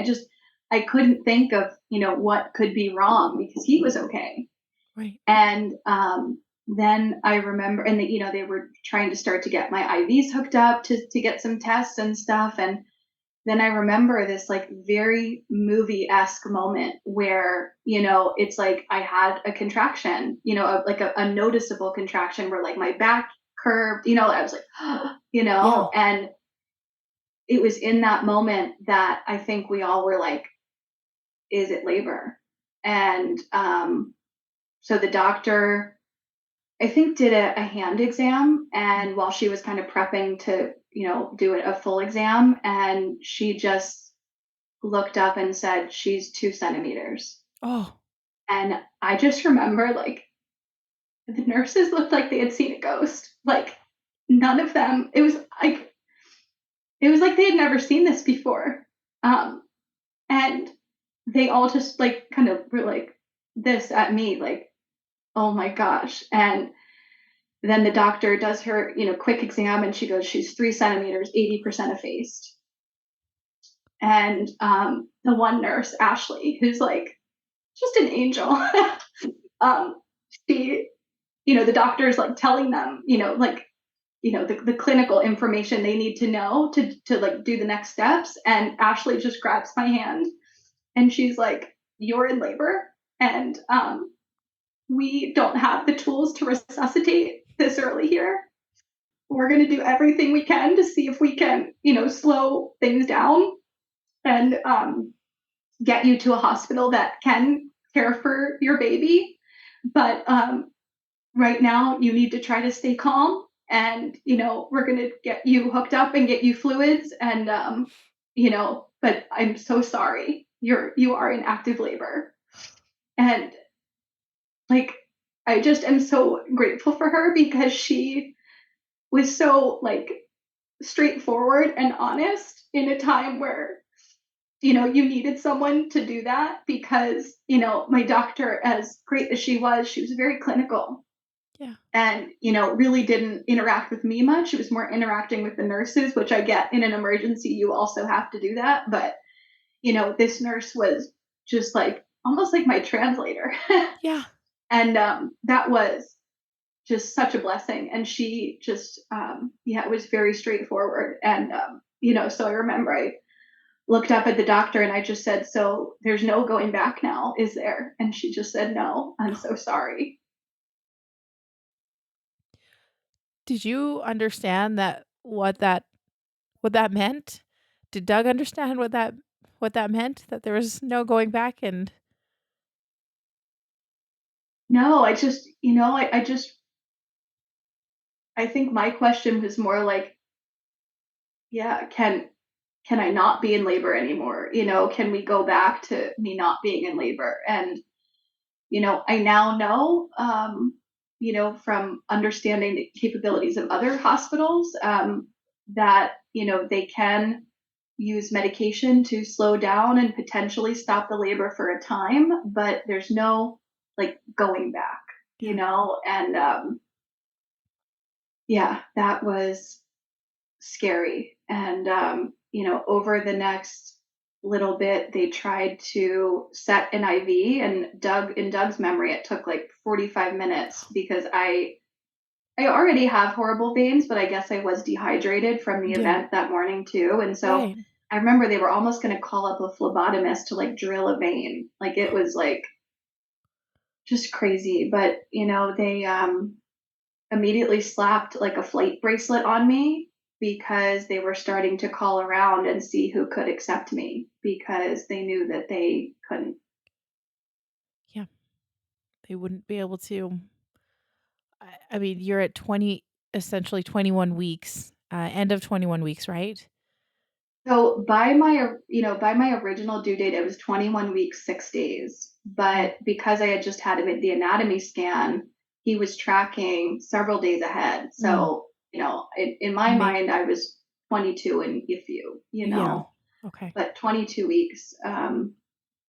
I couldn't think of what could be wrong because he was okay. Right. And then I remember, and they were trying to start to get my IVs hooked up to get some tests and stuff. And then I remember this like very movie-esque moment where, it's like I had a contraction, like a noticeable contraction where like my back curved, I was like, Yeah. and it was in that moment that I think we all were like, is it labor? And so the doctor, I think, did a hand exam, and while she was kind of prepping to, do a full exam, and she just looked up and said, she's 2 centimeters. Oh, And I just remember, like, the nurses looked like they had seen a ghost. Like, none of them, it was like they had never seen this before. Um, and they all just like kind of were like this at me, like, oh my gosh. And then the doctor does her, quick exam, and she goes, she's 3 centimeters, 80% effaced. And the one nurse, Ashley, who's like just an angel, um, she, the doctor's like telling them, the clinical information they need to know to like do the next steps. And Ashley just grabs my hand and she's like, "You're in labor, and we don't have the tools to resuscitate this early here. We're going to do everything we can to see if we can, slow things down and get you to a hospital that can care for your baby. But right now, you need to try to stay calm. And, we're going to get you hooked up and get you fluids. And, but I'm so sorry. You are in active labor." And like, I just am so grateful for her because she was so like straightforward and honest in a time where, you needed someone to do that because, my doctor, as great as she was very clinical. Yeah. And, really didn't interact with me much. She was more interacting with the nurses, which I get in an emergency. You also have to do that. But, this nurse was just like almost like my translator. Yeah. And that was just such a blessing. And she just, it was very straightforward. And, so I remember I looked up at the doctor and I just said, "So there's no going back now, is there?" And she just said, "No, I'm so sorry." Did you understand what that meant? Did Doug understand what that meant? That there was no going back and No, I just, I think my question was more like, yeah, can I not be in labor anymore? Can we go back to me not being in labor? And, I now know, from understanding the capabilities of other hospitals, that, they can use medication to slow down and potentially stop the labor for a time, but there's no like going back, yeah. and yeah, that was scary. And, over the next little bit, they tried to set an IV, and in Doug's memory, it took like 45 minutes because I already have horrible veins, but I guess I was dehydrated from the Yeah. event that morning too. And so Right. I remember they were almost going to call up a phlebotomist to like drill a vein. Like it was like just crazy. But, they immediately slapped like a flight bracelet on me because they were starting to call around and see who could accept me because they knew that they couldn't. Yeah. They wouldn't be able to. I mean, you're at 20, essentially 21 weeks, end of 21 weeks, right? So by my original due date, it was 21 weeks, 6 days. Mm. But because I had just had him at the anatomy scan, he was tracking several days ahead. Mm. So, in my Make mind, I was 22 and if Yeah. Okay. but 22 weeks.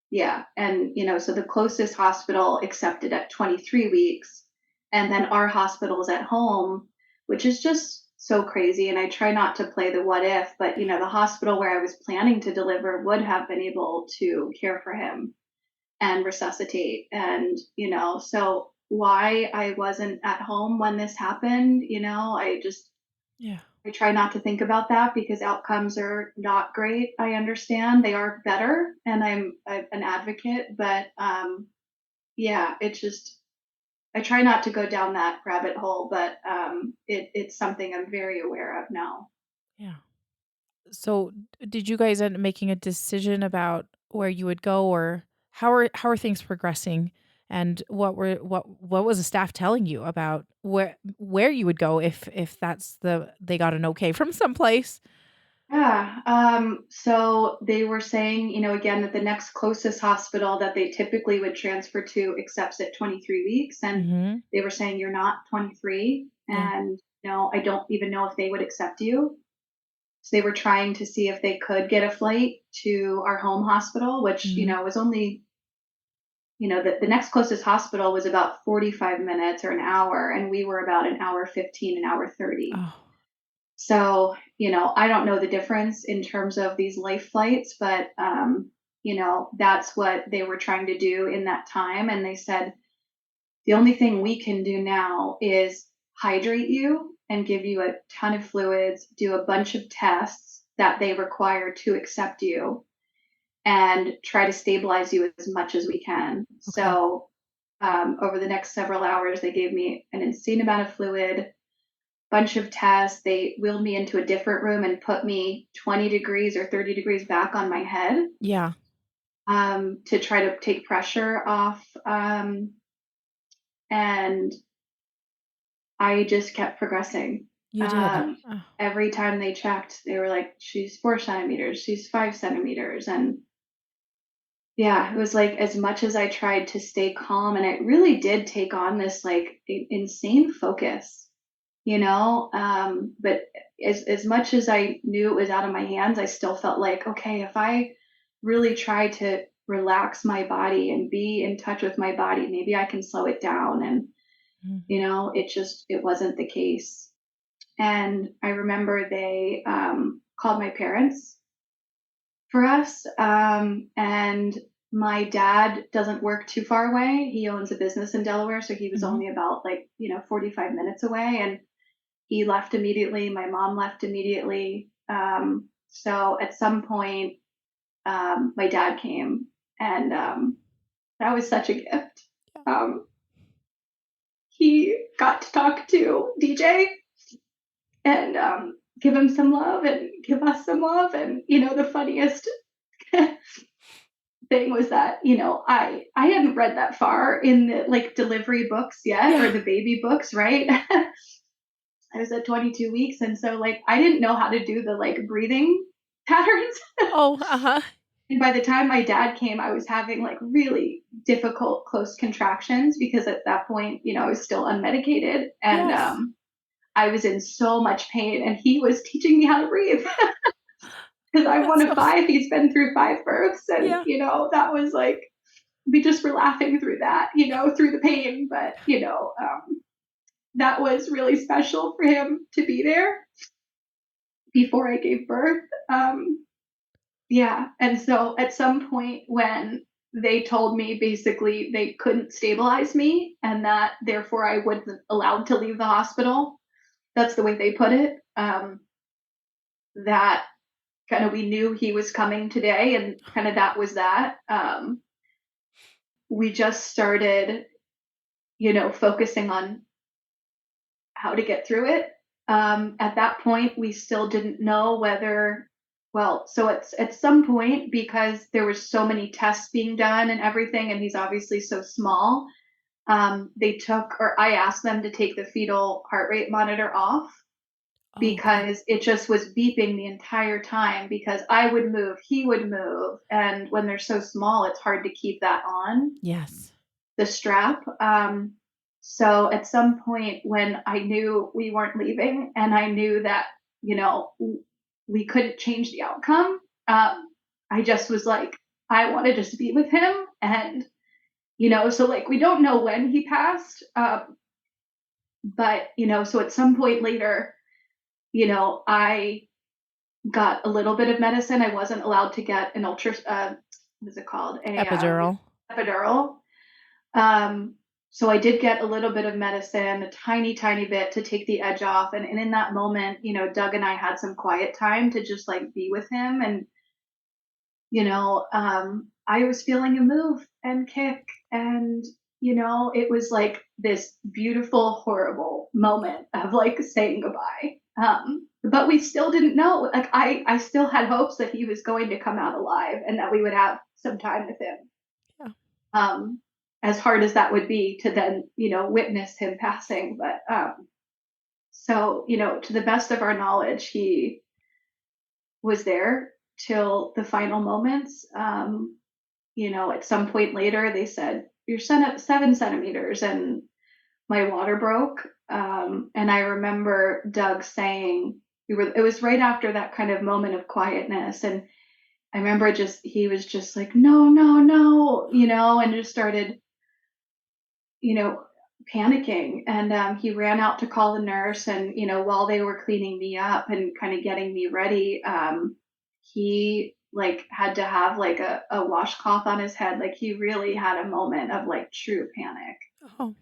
Yeah. And, so the closest hospital accepted at 23 weeks. And then our hospital is at home, which is just so crazy. And I try not to play the what if, but, the hospital where I was planning to deliver would have been able to care for him and resuscitate. And, so why I wasn't at home when this happened, Yeah. I try not to think about that because outcomes are not great. I understand they are better, and I'm an advocate, but yeah, it's just I try not to go down that rabbit hole, but it's something I'm very aware of now. Yeah. So, did you guys end up making a decision about where you would go, or how are things progressing? And what was the staff telling you about where you would go if they got an okay from someplace? Yeah. So they were saying, again, that the next closest hospital that they typically would transfer to accepts at 23 weeks. And Mhm. they were saying, "You're not 23." Yeah. And, I don't even know if they would accept you. So they were trying to see if they could get a flight to our home hospital, which, Mhm. was only, the next closest hospital was about 45 minutes or an hour, and we were about an hour 15, an hour 30. Oh, So, I don't know the difference in terms of these life flights, but, that's what they were trying to do in that time. And they said, the only thing we can do now is hydrate you and give you a ton of fluids, do a bunch of tests that they require to accept you, and try to stabilize you as much as we can. okay. So, over the next several hours, they gave me an insane amount of fluid, bunch of tests. They wheeled me into a different room and put me 20 degrees or 30 degrees back on my head, Yeah, to try to take pressure off. And I just kept progressing. you did. Um, Oh, every time they checked, they were like, she's 4 centimeters, she's 5 centimeters. And yeah, it was like, as much as I tried to stay calm, and it really did take on this like insane focus, but as much as I knew it was out of my hands, I still felt like, okay, if I really try to relax my body and be in touch with my body, maybe I can slow it down. And, mhm. it wasn't the case. And I remember they called my parents for us. And my dad doesn't work too far away. He owns a business in Delaware. So he was Mhm. only about 45 minutes away. And he left immediately. My mom left immediately. So at some point, my dad came, and that was such a gift. Yeah. He got to talk to DJ and give him some love and give us some love. And, the funniest thing was that, I hadn't read that far in the delivery books yet, or Yeah. the baby books, right? I was at 22 weeks. And so I didn't know how to do the breathing patterns. Oh, uh-huh. And by the time my dad came, I was having really difficult close contractions, because at that point, I was still unmedicated, and Yes. I was in so much pain, and he was teaching me how to breathe. Because I'm one That's of so five. He's been through 5 births, and yeah. that was we just were laughing through that, through the pain. But that was really special for him to be there before I gave birth. Yeah. And so at some point, when they told me basically they couldn't stabilize me, and that therefore I wasn't allowed to leave the hospital, that's the way they put it. That kind of, we knew he was coming today, and kind of that was that. We just started, focusing on how to get through it. At that point, we still didn't know whether, well, so at some point, because there was so many tests being done and everything, and he's obviously so small, they took, or I asked them to take the fetal heart rate monitor off, Oh, okay. because it just was beeping the entire time, because I would move, he would move. And when they're so small, it's hard to keep that on Yes. the strap. So at some point, when I knew we weren't leaving, and I knew that, we couldn't change the outcome, I just was like, I want to just be with him. And, so we don't know when he passed. But, so at some point later, I got a little bit of medicine. I wasn't allowed to get an what's it called? Epidural. Epidural. Um, so I did get a little bit of medicine, a tiny, tiny bit to take the edge off. And in that moment, Doug and I had some quiet time to just be with him. And, I was feeling him move and kick. And, it was this beautiful, horrible moment of saying goodbye. But we still didn't know. I still had hopes that he was going to come out alive, and that we would have some time with him. Yeah. As hard as that would be to then, witness him passing. But so, to the best of our knowledge, he was there till the final moments. At some point later, they said, you're 7 centimeters, and my water broke. And I remember Doug saying, it was right after that kind of moment of quietness. And I remember he was just like, no, no, no, and just started, you know, panicking. And he ran out to call the nurse. And, while they were cleaning me up and kind of getting me ready, he like had to have like a washcloth on his head. Like he really had a moment of like true panic. Oh,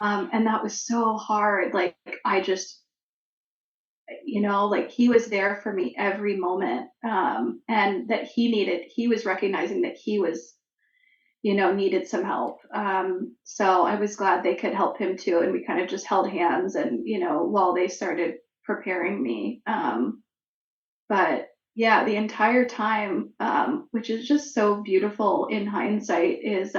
And that was so hard. Like I just, like he was there for me every moment. And that he was recognizing that he was, needed some help. So I was glad they could help him too. And we kind of just held hands and, while they started preparing me. But yeah, the entire time, which is just so beautiful in hindsight, is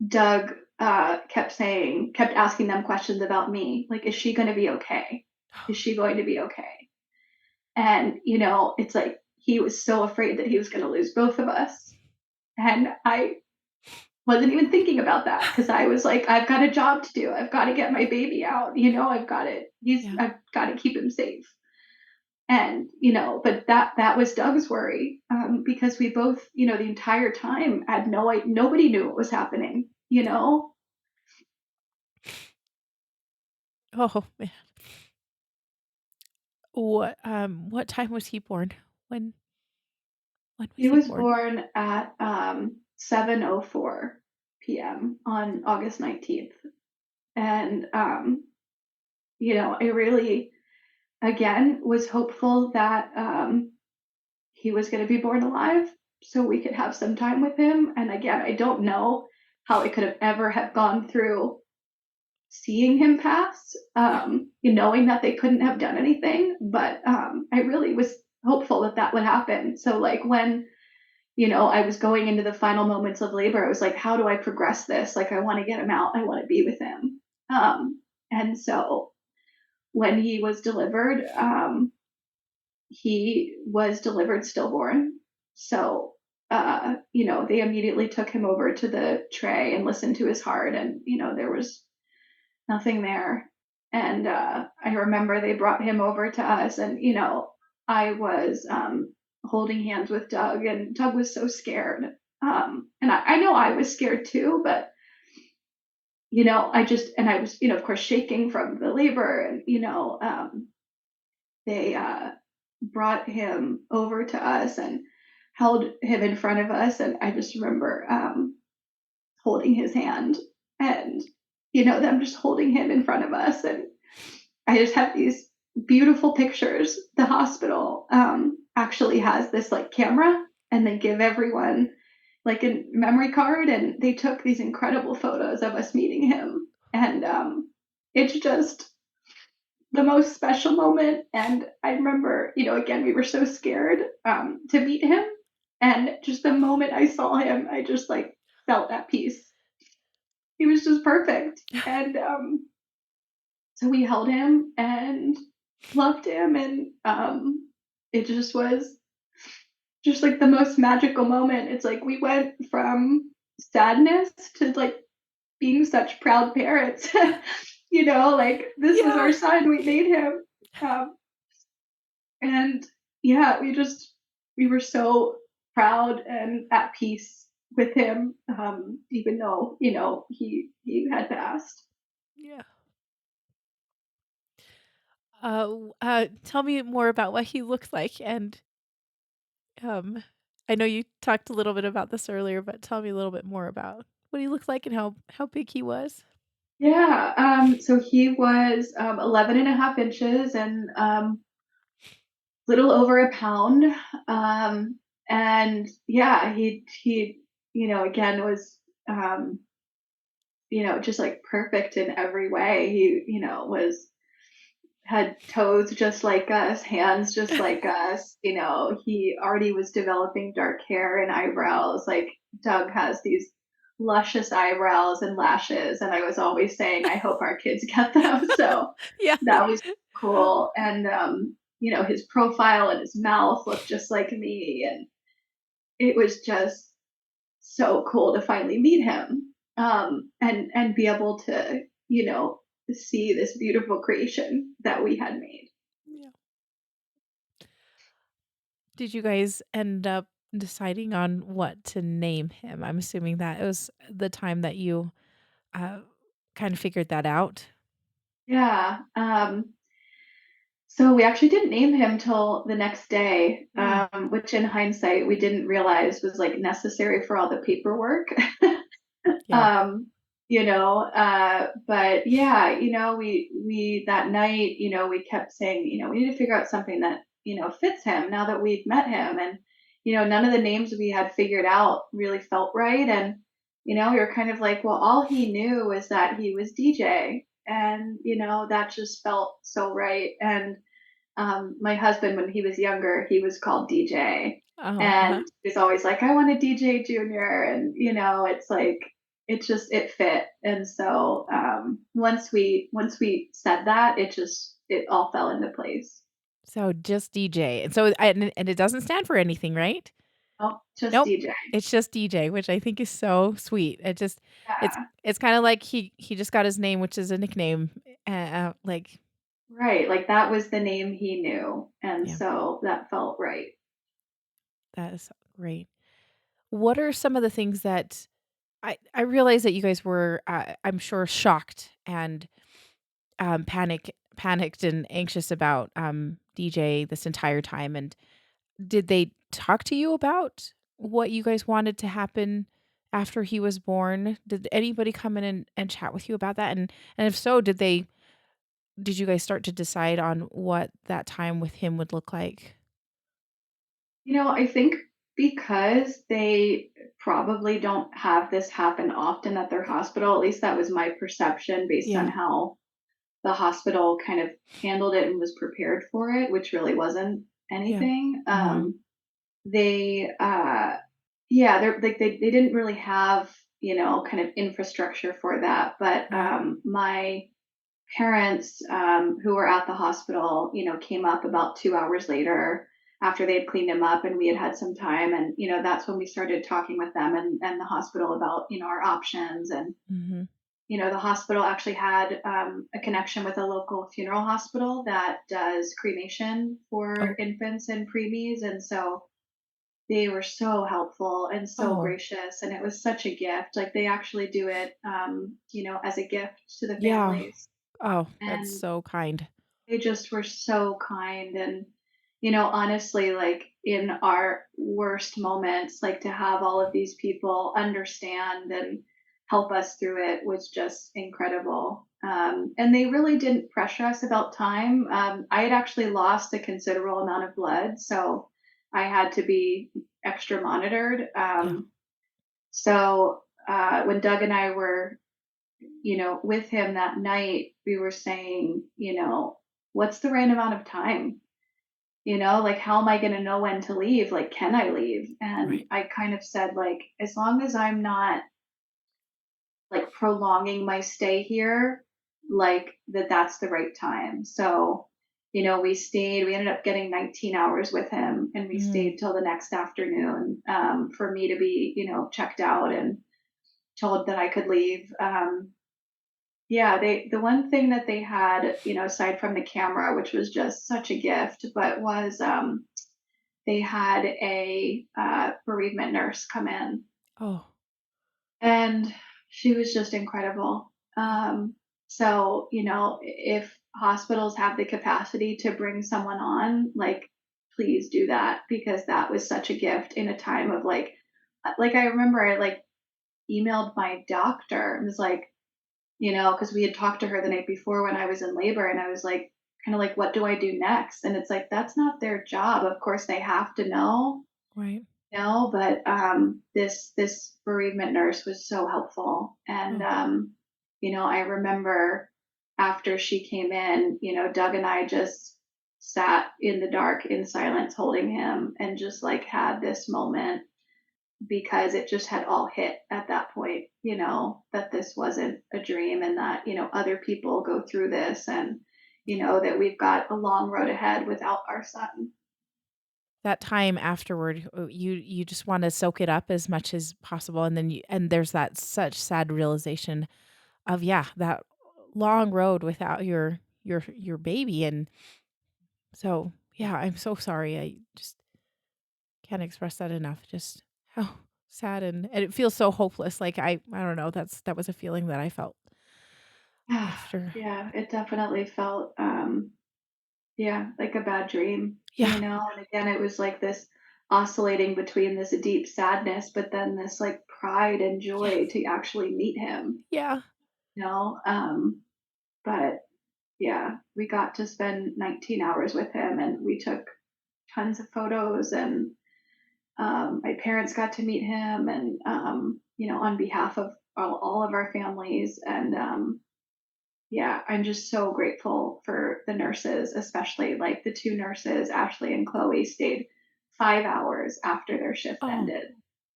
Doug kept asking them questions about me. Like, is she going to be okay? Is she going to be okay? And, it's like he was so afraid that he was going to lose both of us. And I wasn't even thinking about that because I was like, I've got a job to do. I've got to get my baby out. yeah. I've got to keep him safe. And, but that was Doug's worry, because we both, the entire time had nobody knew what was happening. Oh man. What time was he born? When when was He he was born? born at 7:04 p.m. on August 19th. And, I really, again, was hopeful that he was going to be born alive so we could have some time with him. And again, I don't know how I could have ever have gone through seeing him pass, Yeah. knowing that they couldn't have done anything. But I really was hopeful that that would happen. So like when, I was going into the final moments of labor, I was like, how do I progress this? Like, I want to get him out. I want to be with him. And so when he was delivered stillborn. So, they immediately took him over to the tray and listened to his heart, and, there was nothing there. And I remember they brought him over to us, and, I was holding hands with Doug, and Doug was so scared. And I know I was scared too, but, I was, of course, shaking from the labor, and, they brought him over to us and held him in front of us. And I just remember holding his hand and, them just holding him in front of us. And I just have these beautiful pictures. The hospital actually has this like camera, and they give everyone like a memory card. And they took these incredible photos of us meeting him. And it's just the most special moment. And I remember, again, we were so scared to meet him. And just the moment I saw him, I just like felt at peace. He was just perfect. And so we held him and loved him. And it just was just like the most magical moment. It's like we went from sadness to like being such proud parents. Like this was Yeah. our son, we made him. Um, And yeah, we were so proud and at peace with him, even though, he had passed. Yeah. Tell me more about what he looked like, and um, I know you talked a little bit about this earlier, but tell me a little bit more about what he looked like and how big he was. Yeah, so he was 11 and a half inches and little over a pound. And yeah, he, again was, just like perfect in every way. He, had toes just like us, hands just like us. He already was developing dark hair and eyebrows. Like Doug has these luscious eyebrows and lashes, and I was always saying, I hope our kids get them. So Yeah. that was cool. And his profile and his mouth looked just like me, and it was just so cool to finally meet him, and be able to, see this beautiful creation that we had made. Yeah. Did you guys end up deciding on what to name him? I'm assuming that it was the time that you uh, kind of figured that out. Yeah. So we actually didn't name him till the next day, Oh, which in hindsight we didn't realize was like necessary for all the paperwork. yeah. um, but yeah, we that night, we kept saying, we need to figure out something that, fits him now that we've met him. And, none of the names we had figured out really felt right. And, we were kind of like, well, all he knew was that he was DJ. And, that just felt so right. And my husband, when he was younger, he was called DJ, Oh, and he's always like, "I want a DJ Junior," and it's like it fit. And so once we said that, it all fell into place. so just DJ. And so and it doesn't stand for anything, right? Oh, just Nope. DJ. It's just DJ, which I think is so sweet. It's Yeah, it's kind of like he just got his name, which is a nickname. Like right. Like that was the name he knew, and yeah, so that felt right. that is great. What are some of the things that I realize that you guys were, I'm sure, shocked and panicked and anxious about DJ this entire time. And did they talk to you about what you guys wanted to happen after he was born? Did anybody come in and chat with you about that? And if so, did you guys start to decide on what that time with him would look like? I think because they probably don't have this happen often at their hospital, at least that was my perception based on Yeah. how the hospital kind of handled it and was prepared for it, which really wasn't Yeah. anything. Mhm. They, yeah, they're like they didn't really have kind of infrastructure for that. But Right. my parents, who were at the hospital, came up about 2 hours later after they had cleaned him up, and we had had some time. And that's when we started talking with them and the hospital about our options. And Mhm. the hospital actually had a connection with a local funeral hospital that does cremation for Oh. infants and preemies. And so they were so helpful and so Oh. gracious. And it was such a gift. Like they actually do it, as a gift to the Yeah. families. Oh, that's And so kind. they just were so kind. And, honestly, like in our worst moments, like to have all of these people understand and help us through it was just incredible. And they really didn't pressure us about time. I had actually lost a considerable amount of blood, so I had to be extra monitored. Yeah. So when Doug and I were with him that night, we were saying, what's the right amount of time? Like, how am I going to know when to leave? Like, can I leave? And Right. I kind of said, like, as long as I'm not like prolonging my stay here, like that's the right time. So, we ended up getting 19 hours with him, and we Mm. stayed till the next afternoon for me to be, checked out and told that I could leave. Yeah, the one thing that they had, aside from the camera, which was just such a gift, but was they had a bereavement nurse come in, Oh. and she was just incredible. Yeah. So if hospitals have the capacity to bring someone on, like please do that, because that was such a gift in a time of like I remember I like emailed my doctor and was like, because we had talked to her the night before when I was in labor, and I was like, kind of like, what do I do next? And it's like, that's not their job. Of course, they have to know, Right. but this bereavement nurse was so helpful. And, Oh. I remember after she came in, Doug and I just sat in the dark in silence holding him and just like had this moment, because it just had all hit at that point, that this wasn't a dream, and that, other people go through this, and, that we've got a long road ahead without our son. That time afterward, you just wanna soak it up as much as possible, and then there's that such sad realization of, yeah, that long road without your baby. And so, yeah, I'm so sorry. I just Can't express that enough. Just how sad and it feels so hopeless. Like I don't know. That was a feeling that I felt after. Yeah, it definitely felt yeah, like a bad dream, Yeah. and again it was like this oscillating between this deep sadness but then this like pride and Yeah. joy to actually meet him, Yeah. you know. But yeah, we got to spend 19 hours with him and we took tons of photos and my parents got to meet him and on behalf of all of our families and yeah, I'm just so grateful for the nurses, especially like the two nurses, Ashley and Chloe, stayed 5 hours after their shift Oh. ended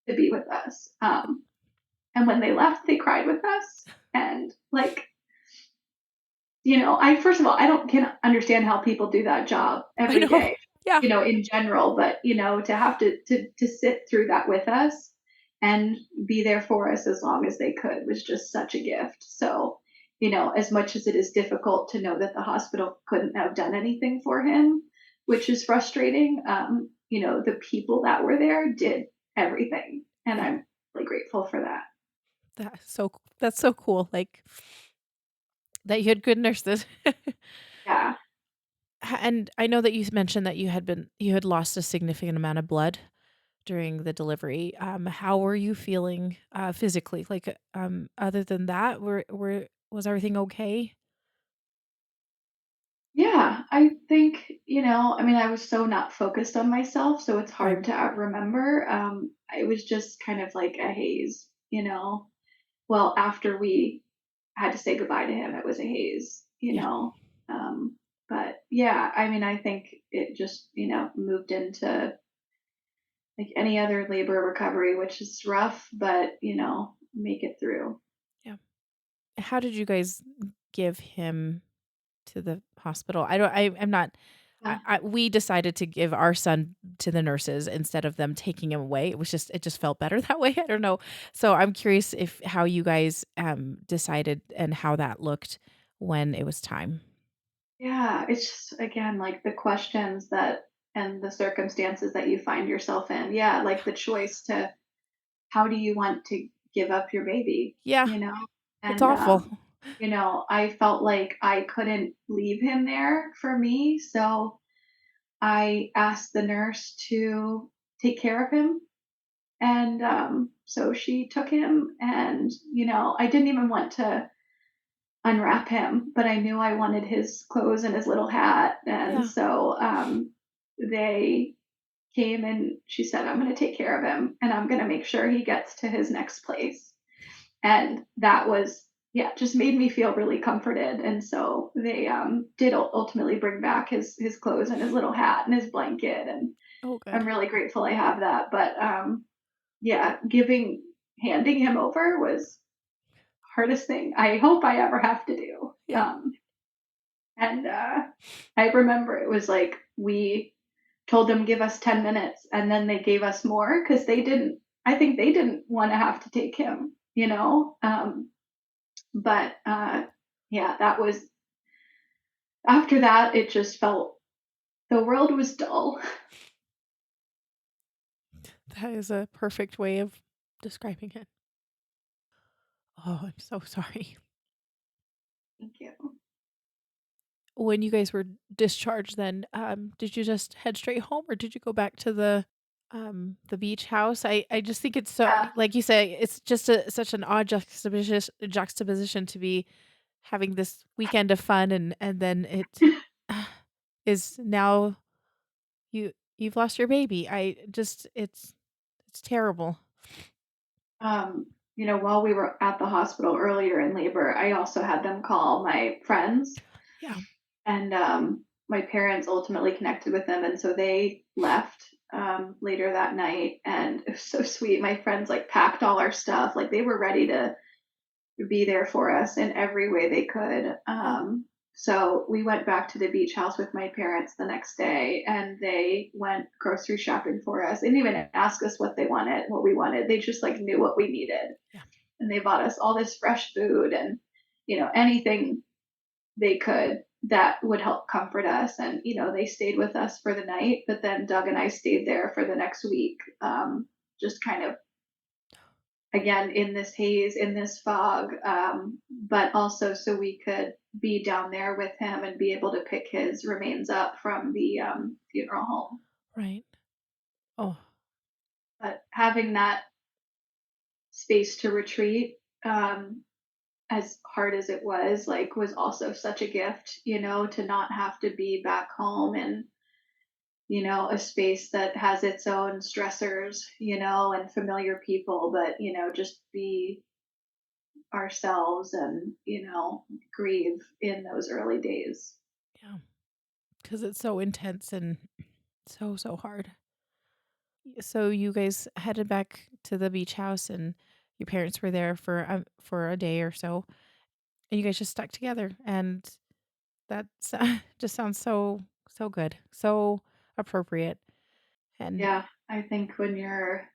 to be with us. And when they left, they cried with us. And like, I first of all, I don't can understand how people do that job I every know. day, Yeah. in general, but to have to sit through that with us and be there for us as long as they could was just such a gift. So, as much as it is difficult to know that the hospital couldn't have done anything for him, which is frustrating, the people that were there did everything. And Yeah. I'm really grateful for that. That's so cool. Like that you had good nurses. Yeah. And I know that you mentioned that you had lost a significant amount of blood during the delivery. How were you feeling physically? Like other than that, was everything okay? Yeah, I think, I mean, I was so not focused on myself, so it's Right. hard to remember. It was just kind of like a haze, Well, after we had to say goodbye to him, it was a haze, Yeah. But yeah, I mean, I think it just, moved into like any other labor recovery, which is rough, but, make it through. Yeah. How did you guys give him to the hospital? I don't I'm not Yeah. we decided to give our son to the nurses instead of them taking him away. It just felt better that way. I don't know. So I'm curious if how you guys decided and how that looked when it was time. Yeah, it's just again like the questions that and the circumstances that you find yourself in. Yeah, like the choice to how do you want to give up your baby, Yeah, you know? it's And awful. I felt like I couldn't leave him there for me, so I asked the nurse to take care of him. And so she took him and I didn't even want to unwrap him, but I knew I wanted his clothes and his little hat. And Yeah. so they came and she said, I'm going to take care of him and I'm going to make sure he gets to his next place. And that was, yeah, just made me feel really comforted. And so they did ultimately bring back his clothes and his little hat and his blanket. And Oh, I'm good. really grateful I have that. But yeah, handing him over was hardest thing I hope I ever have to do. Yeah. And I remember it was like we told them give us 10 minutes and then they gave us more because I think they didn't want to have to take him, but yeah, that was after that, it just felt the world was dull. That is a perfect way of describing it. Oh, I'm so sorry. Thank you. When you guys were discharged then, did you just head straight home or did you go back to the beach house? I just think it's so Yeah. like you say, it's just such an odd juxtaposition to be having this weekend of fun and then it is now you've lost your baby. I just it's terrible. While we were at the hospital earlier in labor, I also had them call my friends. Yeah. And my parents ultimately connected with them, and so they left later that night. And it was so sweet. My friends like packed all our stuff, like they were ready to be there for us in every way they could. Yeah. So we went back to the beach house with my parents the next day, and they went grocery shopping for us. They didn't even ask us what we wanted. They just like knew what we needed, Yeah. and they bought us all this fresh food and anything they could that would help comfort us. And, they stayed with us for the night, but then Doug and I stayed there for the next week, just kind of, again, in this haze, in this fog, but also so we could be down there with him and be able to pick his remains up from the funeral home. Right. Oh, But having that space to retreat, as hard as it was, like, was also such a gift, to not have to be back home and, a space that has its own stressors, and familiar people, but, just be ourselves and, grieve in those early days. yeah. Because it's so intense and so, so hard. So you guys headed back to the beach house and your parents were there for a day or so, and you guys just stuck together, and that's just sounds so so good, so appropriate, and Yeah, I think when you're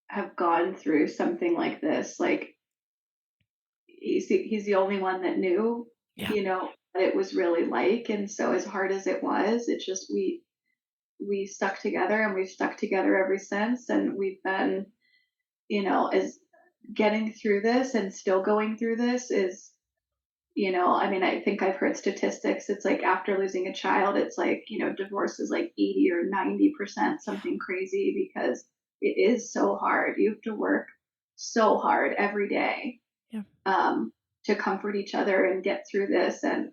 have gone through something like this, like, he's the only one that knew, yeah, what it was really like, and so as hard as it was, it just we stuck together, and we've stuck together ever since, and we've been, as getting through this and still going through this is, I mean, I think I've heard statistics. It's like after losing a child, it's like, divorce is like 80 or 90%, yeah, something crazy, because it is so hard. You have to work so hard every day, yeah, um, to comfort each other and get through this. And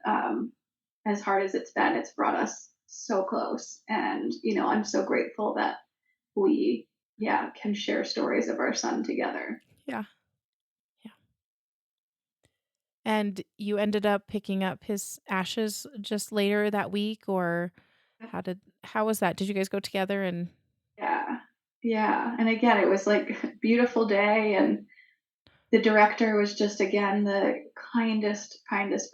as hard as it's been, it's brought us so close. And, I'm so grateful that we, yeah, can share stories of our son together. yeah, yeah. And you ended up picking up his ashes just later that week, or how was that? Did you guys go together and Yeah. Yeah. And again, it was like a beautiful day, and the director was just, again, the kindest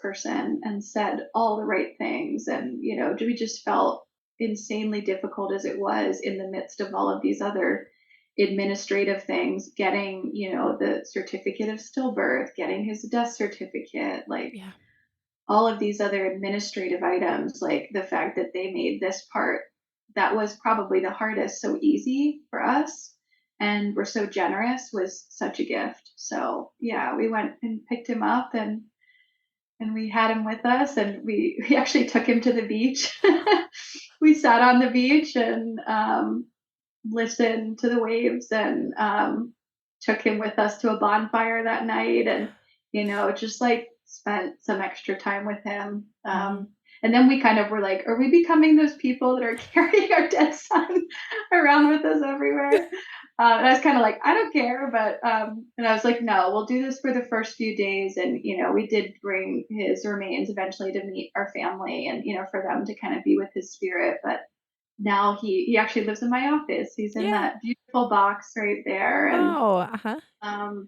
person, and said all the right things. And, we just felt, insanely difficult as it was in the midst of all of these other administrative things, getting, the certificate of stillbirth, getting his death certificate, like yeah, all of these other administrative items, like the fact that they made this part that was probably the hardest so easy for us, and were so generous, was such a gift. So yeah, we went and picked him up, and we had him with us, and we actually took him to the beach. We sat on the beach and listened to the waves, and took him with us to a bonfire that night, and just like spent some extra time with him. mhm, And then we kind of were like, are we becoming those people that are carrying our dead son around with us everywhere? And I was kind of like, I don't care, but and I was like, no, we'll do this for the first few days. And we did bring his remains eventually to meet our family, and for them to kind of be with his spirit. But now he actually lives in my office. He's in yeah. that beautiful box right there, and Oh, uh-huh.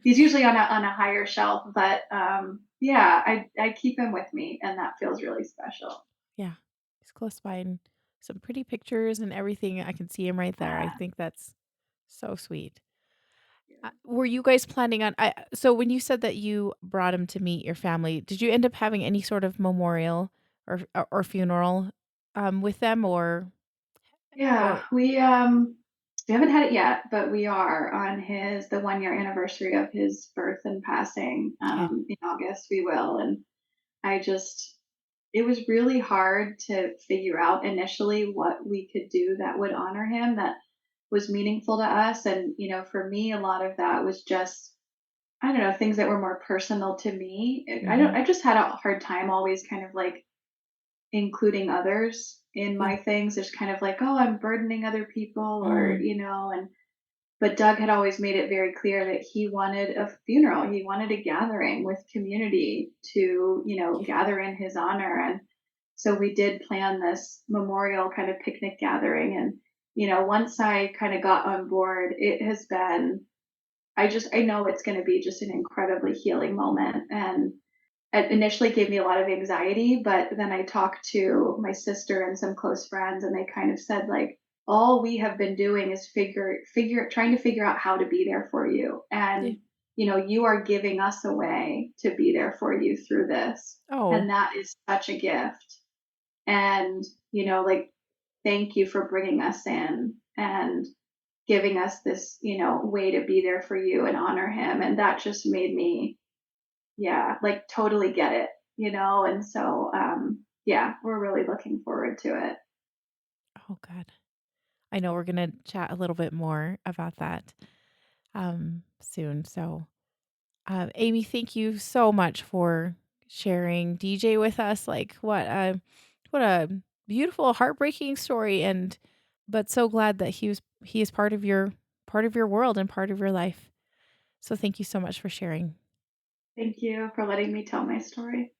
he's usually on a higher shelf. But yeah, I keep him with me, and that feels really special. Yeah. He's close by and some pretty pictures and everything. I can see him right there. I Yeah, think that's so sweet. yeah. Were you guys planning on so when you said that you brought him to meet your family, did you end up having any sort of memorial or funeral with them Yeah, or we haven't had it yet, but we are on his the 1 year anniversary of his birth and passing, okay. in August. We will, and I just it was really hard to figure out initially what we could do that would honor him, that was meaningful to us. And for me, a lot of that was just, I don't know, things that were more personal to me. Mhm. I just had a hard time always kind of like including others in Yeah. my things. There's kind of like, oh, I'm burdening other people, or Mm. and but Doug had always made it very clear that he wanted a funeral. He wanted a gathering with community to, Yeah. gather in his honor. And so we did plan this memorial kind of picnic gathering. And, once I kind of got on board, it has been, I know it's going to be just an incredibly healing moment. And it initially gave me a lot of anxiety, but then I talked to my sister and some close friends, and they kind of said, like, all we have been doing is trying to figure out how to be there for you. Yeah. And, you are giving us a way to be there for you through this. Oh, And that is such a gift. and, like, thank you for bringing us in and giving us this, way to be there for you and honor him. And that just made me, yeah, like totally get it, and so, yeah, we're really looking forward to it. Oh, good. I know we're gonna chat a little bit more about that soon. So, Amy, thank you so much for sharing DJ with us. Like, what a beautiful, heartbreaking story, and but so glad that he is part of your world and part of your life. So, thank you so much for sharing. Thank you for letting me tell my story.